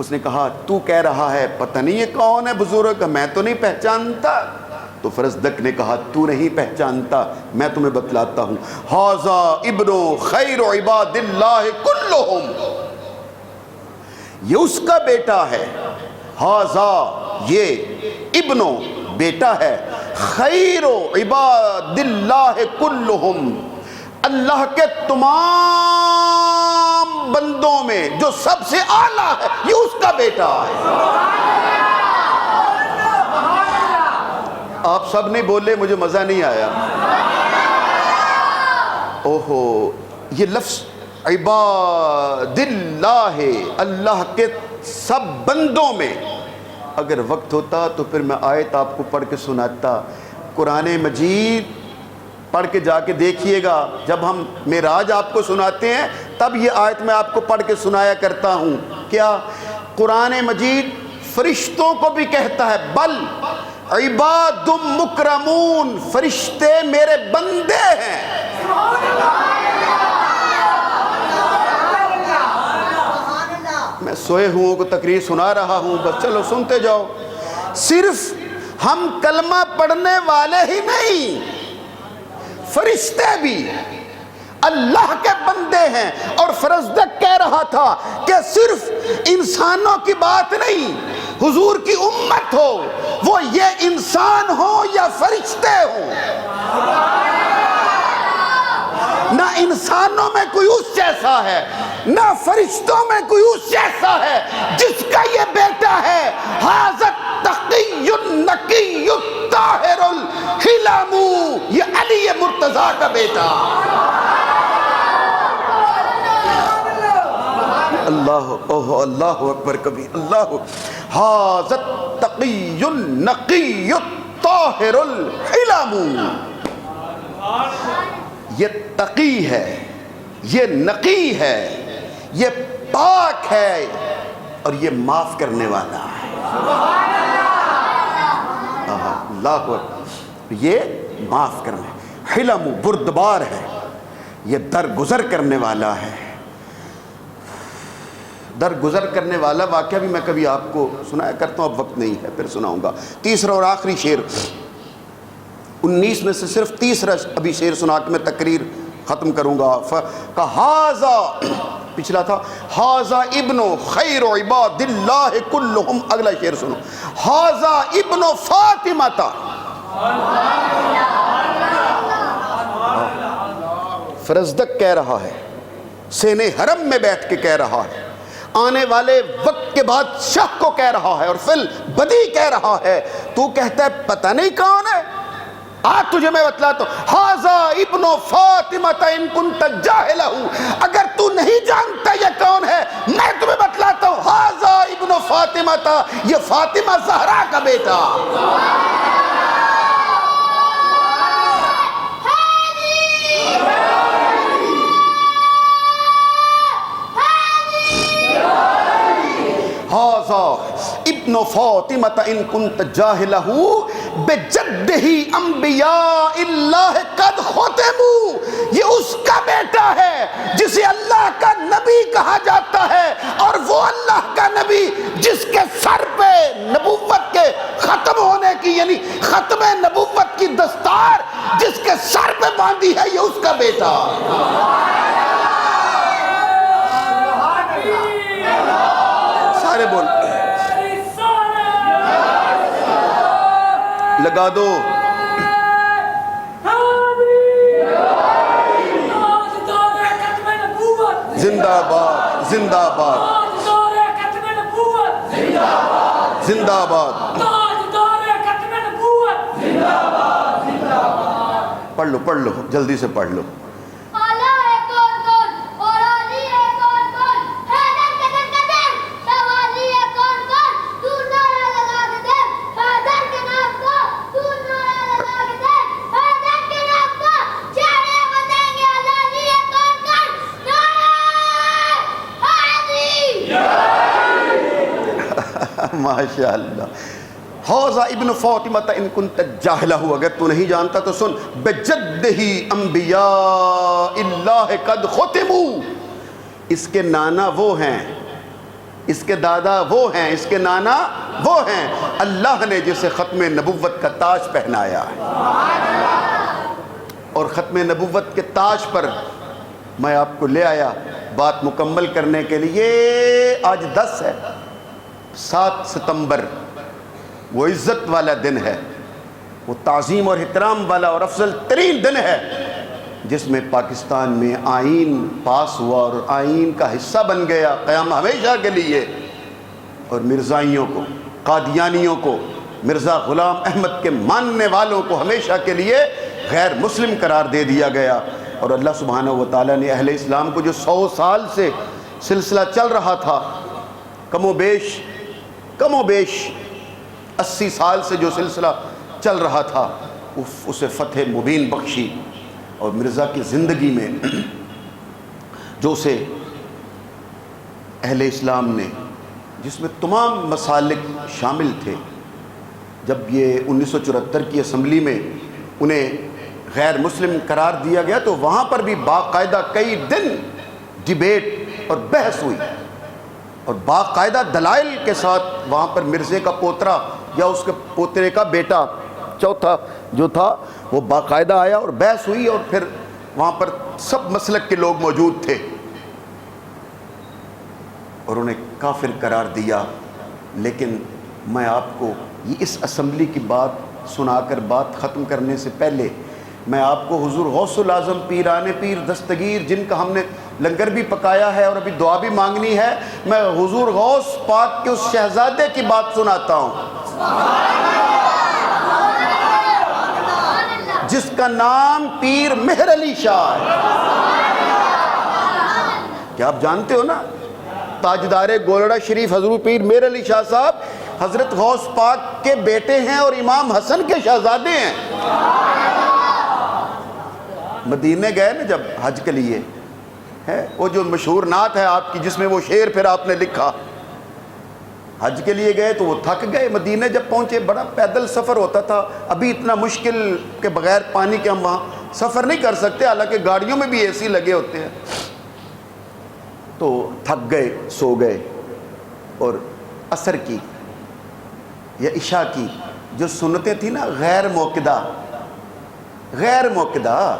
اس نے کہا تو کہہ رہا ہے پتہ نہیں یہ کون ہے بزرگ، میں تو نہیں پہچانتا. تو فرزدق نے کہا تو نہیں پہچانتا، میں تمہیں بتلاتا ہوں. ھذا ابن خیر عباد اللہ کلہم، یہ اس کا بیٹا ہے. ھذا یہ ابن بیٹا ہے، خیر عباد اللہ کلہم، اللہ کے تمام بندوں میں جو سب سے اعلیٰ ہے یہ اس کا بیٹا ہے. آپ سب نہیں بولے، مجھے مزہ نہیں آیا. اوہو، یہ لفظ عباد اللہ، اللہ کے سب بندوں میں. اگر وقت ہوتا تو پھر میں آیت آپ کو پڑھ کے سناتا. قرآن مجید پڑھ کے جا کے دیکھیے گا، جب ہم معراج آپ کو سناتے ہیں تب یہ آیت میں آپ کو پڑھ کے سنایا کرتا ہوں. کیا قرآن مجید فرشتوں کو بھی کہتا ہے، بل عباد مکرمون، فرشتے میرے بندے ہیں. میں سوئے ہوں کو تقریر سنا رہا ہوں، بس چلو سنتے جاؤ. صرف ہم کلمہ پڑھنے والے ہی نہیں، فرشتے بھی اللہ کے بندے ہیں. اور فرزدق کہہ رہا تھا کہ صرف انسانوں کی بات نہیں، حضور کی امت ہو، وہ یہ انسان ہو یا فرشتے ہوں، نہ انسانوں میں کوئی اس جیسا ہے نہ فرشتوں میں کوئی اس جیسا ہے جس کا یہ بیٹا ہے. حاضر تقی النقی الطاہر الحلم، یہ علی مرتضیٰ کا بیٹا. اللہ اوہ اللہ اکبر کبیر. اللہ حاضر تقی النقی الطاہر الحلم، یہ تقی ہے، یہ نقی ہے، یہ پاک ہے، اور یہ معاف کرنے والا ہے. اللہ اکبر، یہ معاف کرنے، حلم بردبار ہے، یہ درگزر کرنے والا ہے. درگزر کرنے والا واقعہ بھی میں کبھی آپ کو سنایا کرتا ہوں، اب وقت نہیں ہے پھر سناؤں گا. تیسرا اور آخری شعر، 19 میں سے صرف تیسرا ابھی شعر سنا کے میں تقریر ختم کروں گا. ھذا، پچھلا تھا ھذا ابن خیر عباد اللہ کلہم. اگلا شعر سنو، ھذا ابن فاطمہ. فرزدق کہہ رہا ہے، سین حرم میں بیٹھ کے کہہ رہا ہے، آنے والے وقت کے بعد شاہ کو کہہ رہا ہے، اور فی البدی کہہ رہا ہے. تو کہتا ہے پتہ نہیں کون ہے، آج تجھے میں بتلاتا ہوں. ھذا ابن فاطمہ ان کنت جاہلہ، اگر تو نہیں جانتا یہ کون ہے میں تمہیں بتلاتا ہوں. ھذا ابن فاطمہ، یہ فاطمہ زہرا کا بیٹا. ھذا ابن فاطمہ ان کنت جاہلہ بجدہ انبیاء اللہ قد ختموا، یہ اس کا بیٹا ہے جسے اللہ کا نبی کہا جاتا ہے، اور وہ اللہ کا نبی جس کے سر پہ نبوت کے ختم ہونے کی یعنی ختم نبوت کی دستار جس کے سر پہ باندھی ہے، یہ اس کا بیٹا. سارے بول لگا دو. زندہ باد، زندہ باد، زندہ باد. پڑھ لو پڑھ لو، جلدی سے پڑھ لو. ماشاء اللہ. ھذا ابن فاطمہ ان کنت جاہلہ، اگر تو نہیں جانتا تو سن. بجدہ انبیاء اللہ قد ختموا، اس کے نانا وہ ہیں اس کے دادا وہ ہیں، اس کے نانا وہ ہیں، اللہ نے جسے ختم نبوت کا تاج پہنایا ہے۔ اور ختم نبوت کے تاج پر میں آپ کو لے آیا بات مکمل کرنے کے لیے۔ آج 10 ہے، 7 ستمبر وہ عزت والا دن ہے، وہ تعظیم اور احترام والا اور افضل ترین دن ہے، جس میں پاکستان میں آئین پاس ہوا اور آئین کا حصہ بن گیا قیام ہمیشہ کے لیے، اور مرزائیوں کو، قادیانیوں کو، مرزا غلام احمد کے ماننے والوں کو ہمیشہ کے لیے غیر مسلم قرار دے دیا گیا۔ اور اللہ سبحانہ و تعالیٰ نے اہل اسلام کو جو 100 سال سے سلسلہ چل رہا تھا، کم و بیش 80 سال سے جو سلسلہ چل رہا تھا، اسے فتح مبین بخشی، اور مرزا کی زندگی میں جو اسے اہل اسلام نے، جس میں تمام مسالک شامل تھے، جب یہ 1974 کی اسمبلی میں انہیں غیر مسلم قرار دیا گیا تو وہاں پر بھی باقاعدہ کئی دن ڈیبیٹ اور بحث ہوئی، اور باقاعدہ دلائل کے ساتھ وہاں پر مرزے کا پوترا یا اس کے پوترے کا بیٹا چوتھا جو تھا وہ باقاعدہ آیا اور بحث ہوئی، اور پھر وہاں پر سب مسلک کے لوگ موجود تھے اور انہیں کافر قرار دیا۔ لیکن میں آپ کو یہ اس اسمبلی کی بات سنا کر بات ختم کرنے سے پہلے میں آپ کو حضور غوث الاعظم پیران پیر دستگیر، جن کا ہم نے لنگر بھی پکایا ہے اور ابھی دعا بھی مانگنی ہے، میں حضور غوث پاک کے اس شہزادے کی بات سناتا ہوں جس کا نام پیر مہر علی شاہ ہے۔ کیا آپ جانتے ہو نا، تاجدار گولڑا شریف حضور پیر مہر علی شاہ صاحب حضرت غوث پاک کے بیٹے ہیں اور امام حسن کے شہزادے ہیں۔ مدینے گئے نا جب حج کے لیے، ہے وہ جو مشہور نعت ہے آپ کی جس میں وہ شعر پھر آپ نے لکھا، حج کے لیے گئے تو وہ تھک گئے، مدینے جب پہنچے بڑا پیدل سفر ہوتا تھا، ابھی اتنا مشکل کے بغیر پانی کے ہم وہاں سفر نہیں کر سکتے، حالانکہ گاڑیوں میں بھی اے سی لگے ہوتے ہیں، تو تھک گئے، سو گئے، اور عصر کی یا عشاء کی جو سنتیں تھیں نا غیر موقدہ،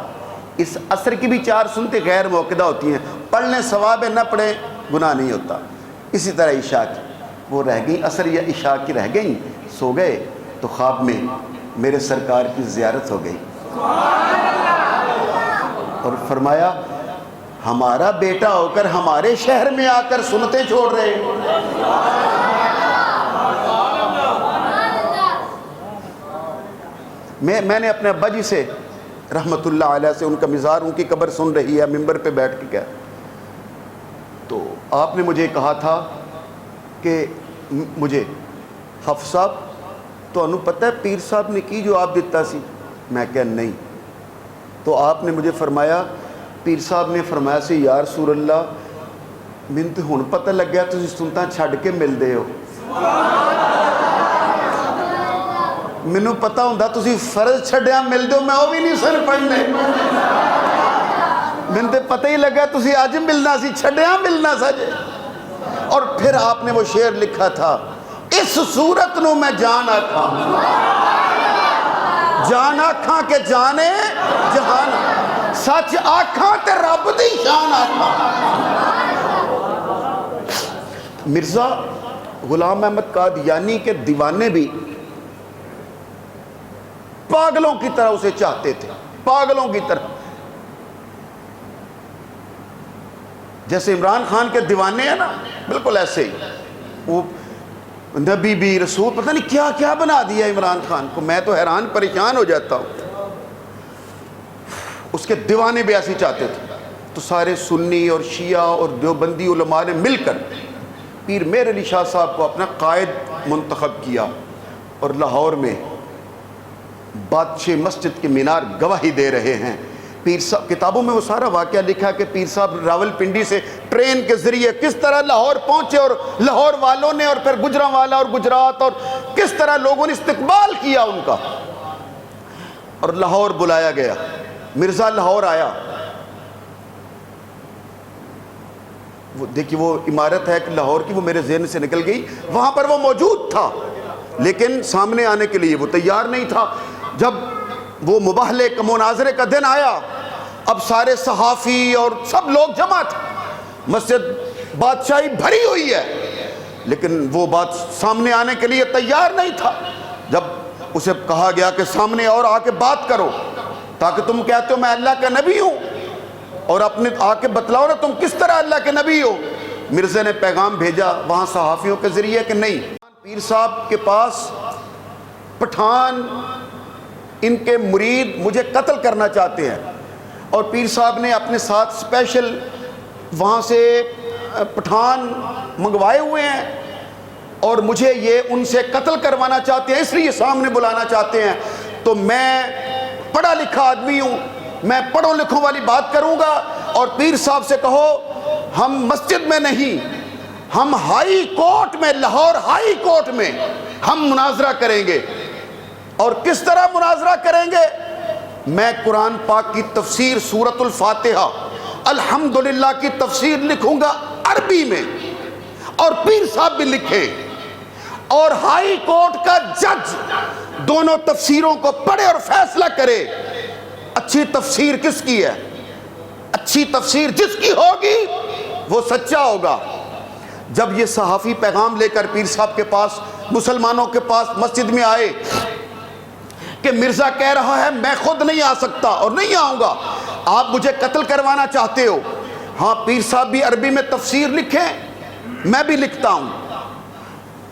اس عصر کی بھی 4 سنتیں غیر موقدہ ہوتی ہیں، پڑھ لیں ثواب ہے، نہ پڑھیں گناہ نہیں ہوتا۔ اسی طرح عشاء کی وہ رہ گئیں، عصر یا عشاء کی رہ گئیں، سو گئے تو خواب میں میرے سرکار کی زیارت ہو گئی اور فرمایا ہمارا بیٹا ہو کر ہمارے شہر میں آ کر سنتیں چھوڑ رہے۔ میں نے اپنے ابا جی سے رحمت اللہ علیہ سے، ان کا مزار، ان کی قبر سن رہی ہے، ممبر پہ بیٹھ کے گیا تو آپ نے مجھے کہا تھا کہ مجھے حفظ صاحب تو انہوں پتہ ہے پیر صاحب نے کی جو آپ دیتا سی؟ میں کہا نہیں۔ تو آپ نے مجھے فرمایا، پیر صاحب نے فرمایا سی یا رسول اللہ مین تو ہن پتہ لگ گیا تسی سنتاں چھڈ کے ملدے ہو، مینوں پتہ ہوندا تسی فرض چھڈیا ملدے ہو، میں وہ بھی نہیں سن پڑھنے، مین تے پتہ ہی لگا تسی اج ملنا سی، چھڈیا ملنا سا۔ اور پھر آپ نے وہ شعر لکھا تھا، اس صورت نو میں جان آکھاں، جان آکھاں کہ جانے جہان، سچ آکھاں تے رب دی شان آکھاں۔ مرزا غلام احمد قادیانی کے دیوانے بھی پاگلوں کی طرح اسے چاہتے تھے، پاگلوں کی طرح، جیسے عمران خان کے دیوانے ہیں نا، بالکل ایسے ہی، وہ نبی بھی رسول پتہ نہیں کیا کیا بنا دیا عمران خان کو، میں تو حیران پریشان ہو جاتا ہوں۔ اس کے دیوانے بھی ایسے چاہتے تھے، تو سارے سنی اور شیعہ اور دیوبندی علماء نے مل کر پیر مہر علی شاہ صاحب کو اپنا قائد منتخب کیا، اور لاہور میں بادشاہ مسجد کے مینار گواہی دے رہے ہیں۔ پیر صاحب کتابوں میں وہ سارا واقعہ لکھا کہ پیر صاحب راول پنڈی سے ٹرین کے ذریعے کس طرح لاہور پہنچے، اور لاہور والوں نے اور پھر گجرانوالہ اور گجرات اور کس طرح لوگوں نے استقبال کیا ان کا، اور لاہور بلایا گیا۔ مرزا لاہور آیا، وہ دیکھیے وہ عمارت ہے کہ لاہور کی، وہ میرے ذہن سے نکل گئی، وہاں پر وہ موجود تھا لیکن سامنے آنے کے لیے وہ تیار نہیں تھا۔ جب وہ مباہلے کا مناظرے کا دن آیا، اب سارے صحافی اور سب لوگ جمع تھے، مسجد بادشاہی بھری ہوئی ہے، لیکن وہ بات سامنے آنے کے لیے تیار نہیں تھا۔ جب اسے کہا گیا کہ سامنے اور آ کے بات کرو، تاکہ تم کہتے ہو میں اللہ کا نبی ہوں، اور اپنے آ کے بتلاؤ نا تم کس طرح اللہ کے نبی ہو۔ مرزا نے پیغام بھیجا وہاں صحافیوں کے ذریعے کہ نہیں، پیر صاحب کے پاس پٹھان ان کے مرید مجھے قتل کرنا چاہتے ہیں، اور پیر صاحب نے اپنے ساتھ اسپیشل وہاں سے پٹھان منگوائے ہوئے ہیں، اور مجھے یہ ان سے قتل کروانا چاہتے ہیں، اس لیے سامنے بلانا چاہتے ہیں۔ تو میں پڑھا لکھا آدمی ہوں، میں پڑھوں لکھوں والی بات کروں گا، اور پیر صاحب سے کہو ہم مسجد میں نہیں، ہم ہائی کورٹ میں، لاہور ہائی کورٹ میں ہم مناظرہ کریں گے۔ اور کس طرح مناظرہ کریں گے؟ میں قرآن پاک کی تفسیر سورۃ الفاتحہ الحمدللہ کی تفسیر لکھوں گا عربی میں، اور پیر صاحب بھی لکھیں، اور ہائی کورٹ کا جج دونوں تفسیروں کو پڑھے اور فیصلہ کرے اچھی تفسیر کس کی ہے۔ اچھی تفسیر جس کی ہوگی وہ سچا ہوگا۔ جب یہ صحافی پیغام لے کر پیر صاحب کے پاس، مسلمانوں کے پاس مسجد میں آئے کہ مرزا کہہ رہا ہے میں خود نہیں آ سکتا اور نہیں آؤں گا، آپ مجھے قتل کروانا چاہتے ہو۔ ہاں پیر صاحب بھی عربی میں تفسیر لکھیں، میں بھی لکھتا ہوں،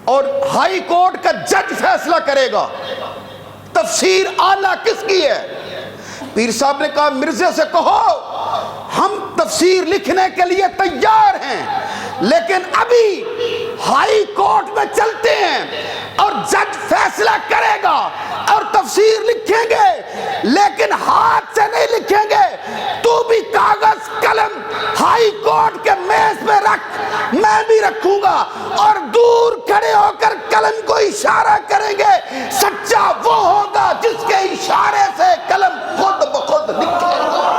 اور ہائی کورٹ کا جج فیصلہ کرے گا تفسیر اعلیٰ کس کی ہے۔ پیر صاحب نے کہا مرزا سے کہو ہم تفسیر لکھنے کے لیے تیار ہیں، لیکن ابھی ہائی کورٹ میں چلتے ہیں اور جج فیصلہ کرے گا اور تفسیر لکھیں گے، لیکن ہاتھ سے نہیں لکھیں گے۔ تو بھی کاغذ قلم ہائی کورٹ کے میز پہ رکھ، میں بھی رکھوں گا، اور دور کھڑے ہو کر قلم کو اشارہ کریں گے۔ سچا وہ ہوگا جس کے اشارے سے قلم خود بخود لکھے گا۔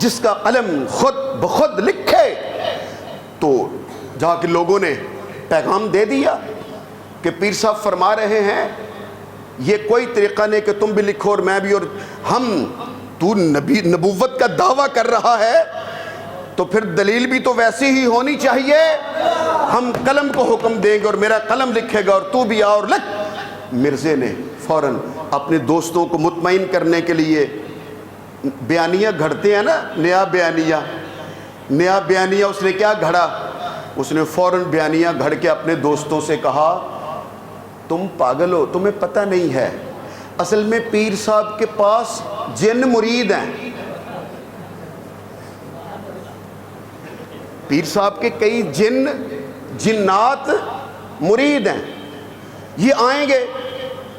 جس کا قلم خود بخود لکھے۔ تو جا کے لوگوں نے پیغام دے دیا کہ پیر صاحب فرما رہے ہیں یہ کوئی طریقہ نہیں کہ تم بھی لکھو اور میں بھی، اور تو نبوت کا دعویٰ کر رہا ہے تو پھر دلیل بھی تو ویسی ہی ہونی چاہیے۔ ہم قلم کو حکم دیں گے اور میرا قلم لکھے گا اور تو بھی آ اور لکھ۔ مرزے نے فوراً اپنے دوستوں کو مطمئن کرنے کے لیے بیانیہ گھڑتے ہیں نا، نیا بیانیہ اس نے کیا گھڑا؟ اس نے فوراً بیانیہ گھڑ کے اپنے دوستوں سے کہا تم پاگل ہو، تمہیں پتہ نہیں ہے اصل میں پیر صاحب کے پاس جن مرید ہیں، پیر صاحب کے کئی جنات مرید ہیں، یہ آئیں گے،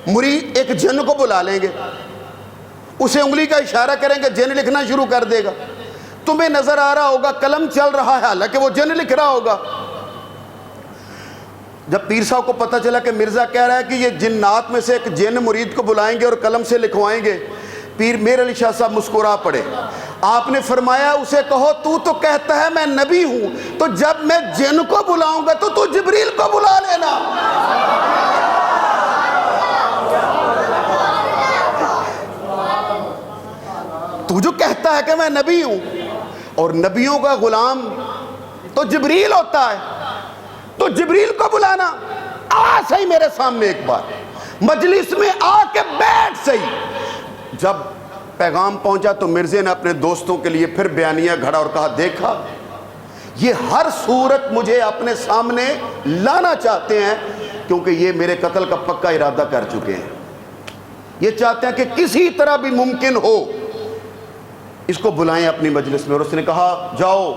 مرید ایک جن کو بلا لیں گے، اسے انگلی کا اشارہ کریں گے، جن لکھنا شروع کر دے گا، تمہیں نظر آ رہا ہوگا قلم چل رہا ہے حالانکہ وہ جن لکھ رہا ہوگا۔ جب پیر صاحب کو پتہ چلا کہ مرزا کہہ رہا ہے کہ یہ جنات میں سے ایک جن مرید کو بلائیں گے اور قلم سے لکھوائیں گے، پیر میر علی شاہ صاحب مسکرا پڑے۔ آپ نے فرمایا اسے کہو تو کہتا ہے میں نبی ہوں، تو جب میں جن کو بلاؤں گا تو جبریل کو بلا لینا۔ تو جو کہتا ہے کہ میں نبی ہوں، اور نبیوں کا غلام تو جبریل ہوتا ہے، تو جبریل کو بلانا، آ صحیح میرے سامنے ایک بار، مجلس میں آ کے بیٹھ صحیح۔ جب پیغام پہنچا تو مرزے نے اپنے دوستوں کے لیے پھر بیانیہ گھڑا اور کہا دیکھا یہ ہر صورت مجھے اپنے سامنے لانا چاہتے ہیں، کیونکہ یہ میرے قتل کا پکا ارادہ کر چکے ہیں، یہ چاہتے ہیں کہ کسی طرح بھی ممکن ہو اس کو بلائیں اپنی مجلس میں۔ اور اس نے کہا جاؤ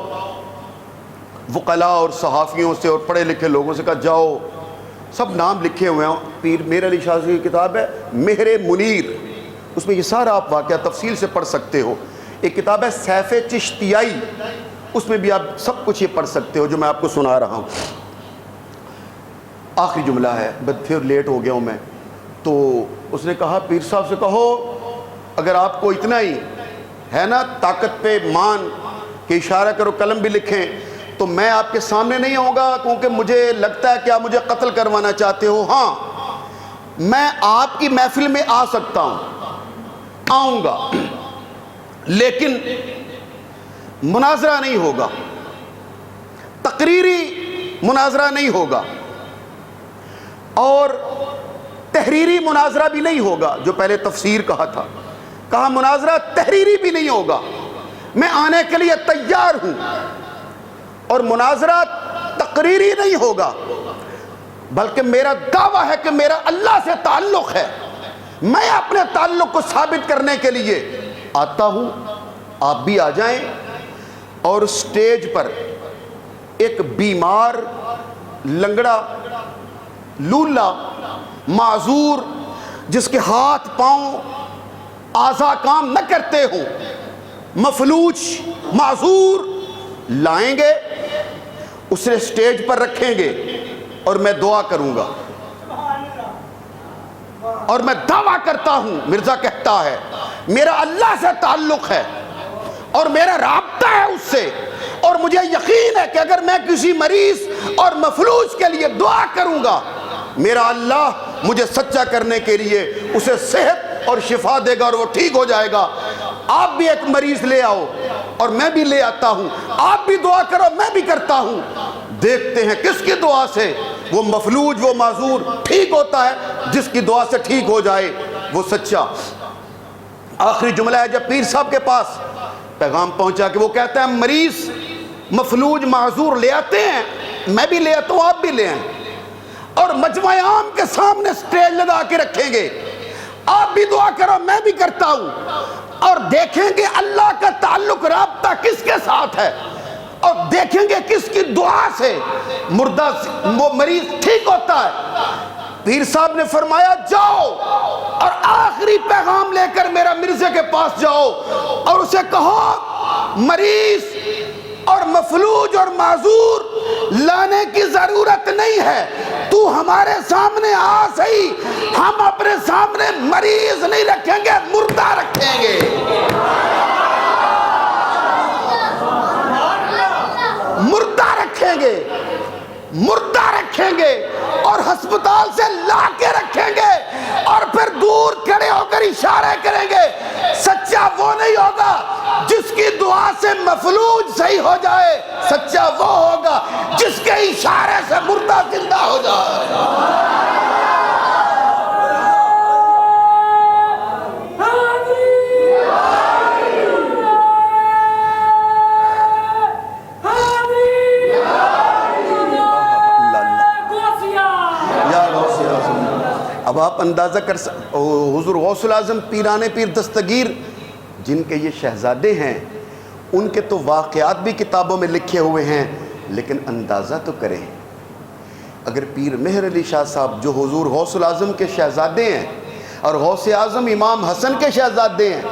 وکلاء اور صحافیوں سے اور پڑھے لکھے لوگوں سے کہا جاؤ، سب نام لکھے ہوئے ہیں، پیر میر علی شاہ کی کتاب ہے مہر منیر، اس میں یہ سارا آپ واقعہ تفصیل سے پڑھ سکتے ہو۔ ایک کتاب ہے سیف چشتیائی، اس میں بھی آپ سب کچھ یہ پڑھ سکتے ہو جو میں آپ کو سنا رہا ہوں۔ آخری جملہ ہے، پھر لیٹ ہو گیا ہوں میں. تو اس نے کہا پیر صاحب سے کہو اگر آپ کو اتنا ہی ہے نا طاقت پہ مان کہ اشارہ کرو قلم بھی لکھیں تو میں آپ کے سامنے نہیں آؤں گا، کیونکہ مجھے لگتا ہے کہ آپ مجھے قتل کروانا چاہتے ہو. ہاں میں آپ کی محفل میں آ سکتا ہوں، آؤں گا، لیکن مناظرہ نہیں ہوگا، تقریری مناظرہ نہیں ہوگا، اور تحریری مناظرہ بھی نہیں ہوگا. جو پہلے تفسیر کہا تھا، کہا مناظرہ تحریری بھی نہیں ہوگا. میں آنے کے لیے تیار ہوں، اور مناظرہ تقریری نہیں ہوگا، بلکہ میرا دعویٰ ہے کہ میرا اللہ سے تعلق ہے. میں اپنے تعلق کو ثابت کرنے کے لیے آتا ہوں، آپ بھی آ جائیں. اور سٹیج پر ایک بیمار، لنگڑا، لولا، معذور، جس کے ہاتھ پاؤں اعضاء کام نہ کرتے ہوں، مفلوج، معذور لائیں گے، اسے سٹیج پر رکھیں گے اور میں دعا کروں گا. اور میں دعویٰ کرتا ہوں، مرزا کہتا ہے میرا اللہ سے تعلق ہے اور میرا رابطہ ہے اس سے، اور مجھے یقین ہے کہ اگر میں کسی مریض اور مفلوج کے لیے دعا کروں گا، میرا اللہ مجھے سچا کرنے کے لیے اسے صحت اور شفا دے گا اور وہ ٹھیک ہو جائے گا. آپ بھی ایک مریض لے آؤ اور میں بھی لے آتا ہوں، آپ بھی دعا کرو میں بھی کرتا ہوں. دیکھتے ہیں کس کی دعا سے وہ مفلوج، وہ معذور ٹھیک ہوتا ہے. جس کی دعا سے ٹھیک ہو جائے وہ سچا. آخری جملہ ہے جب پیر صاحب کے پاس پیغام پہنچا کہ وہ کہتا ہے مریض، مفلوج، معذور لے آتے ہیں، میں بھی لے آتا ہوں، آپ بھی لے آئیں، اور مجمع عام کے سامنے سٹیج لگا کے رکھیں گے. آپ بھی دعا کرو میں بھی کرتا ہوں، اور دیکھیں گے اللہ کا تعلق، رابطہ کس کے ساتھ ہے، اور دیکھیں گے کس کی دعا سے مردہ وہ مریض ٹھیک ہوتا ہے. پیر صاحب نے فرمایا جاؤ اور آخری پیغام لے کر میرا مرزے کے پاس جاؤ اور اسے کہو مریض اور مفلوج اور معذور لانے کی ضرورت نہیں ہے، تو ہمارے سامنے آ صحیح، ہم اپنے سامنے مریض نہیں رکھیں گے، مردہ رکھیں گے. مردہ رکھیں گے، مردہ رکھیں گے، اور ہسپتال سے لا کے رکھیں گے، اور پھر دور کھڑے ہو کر اشارے کریں گے. سچا وہ نہیں ہوگا جس کی دعا سے مفلوج صحیح ہو جائے، سچا وہ ہوگا جس کے اشارے سے مردہ زندہ ہو جائے. اب آپ اندازہ کر حضور غوث العظم پیران پیر دستگیر جن کے یہ شہزادے ہیں، ان کے تو واقعات بھی کتابوں میں لکھے ہوئے ہیں، لیکن اندازہ تو کریں اگر پیر مہر علی شاہ صاحب جو حضور غوث العظم کے شہزادے ہیں، اور غوث اعظم امام حسن کے شہزادے ہیں،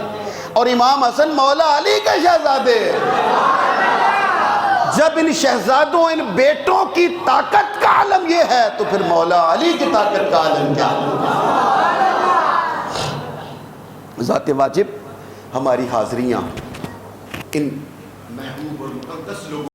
اور امام حسن مولا علی کے شہزادے ہیں، جب ان شہزادوں، ان بیٹوں کی طاقت کا عالم یہ ہے تو پھر مولا علی کی طاقت کا عالم کیا ہے؟ ذات واجب ہماری حاضریاں ان محمود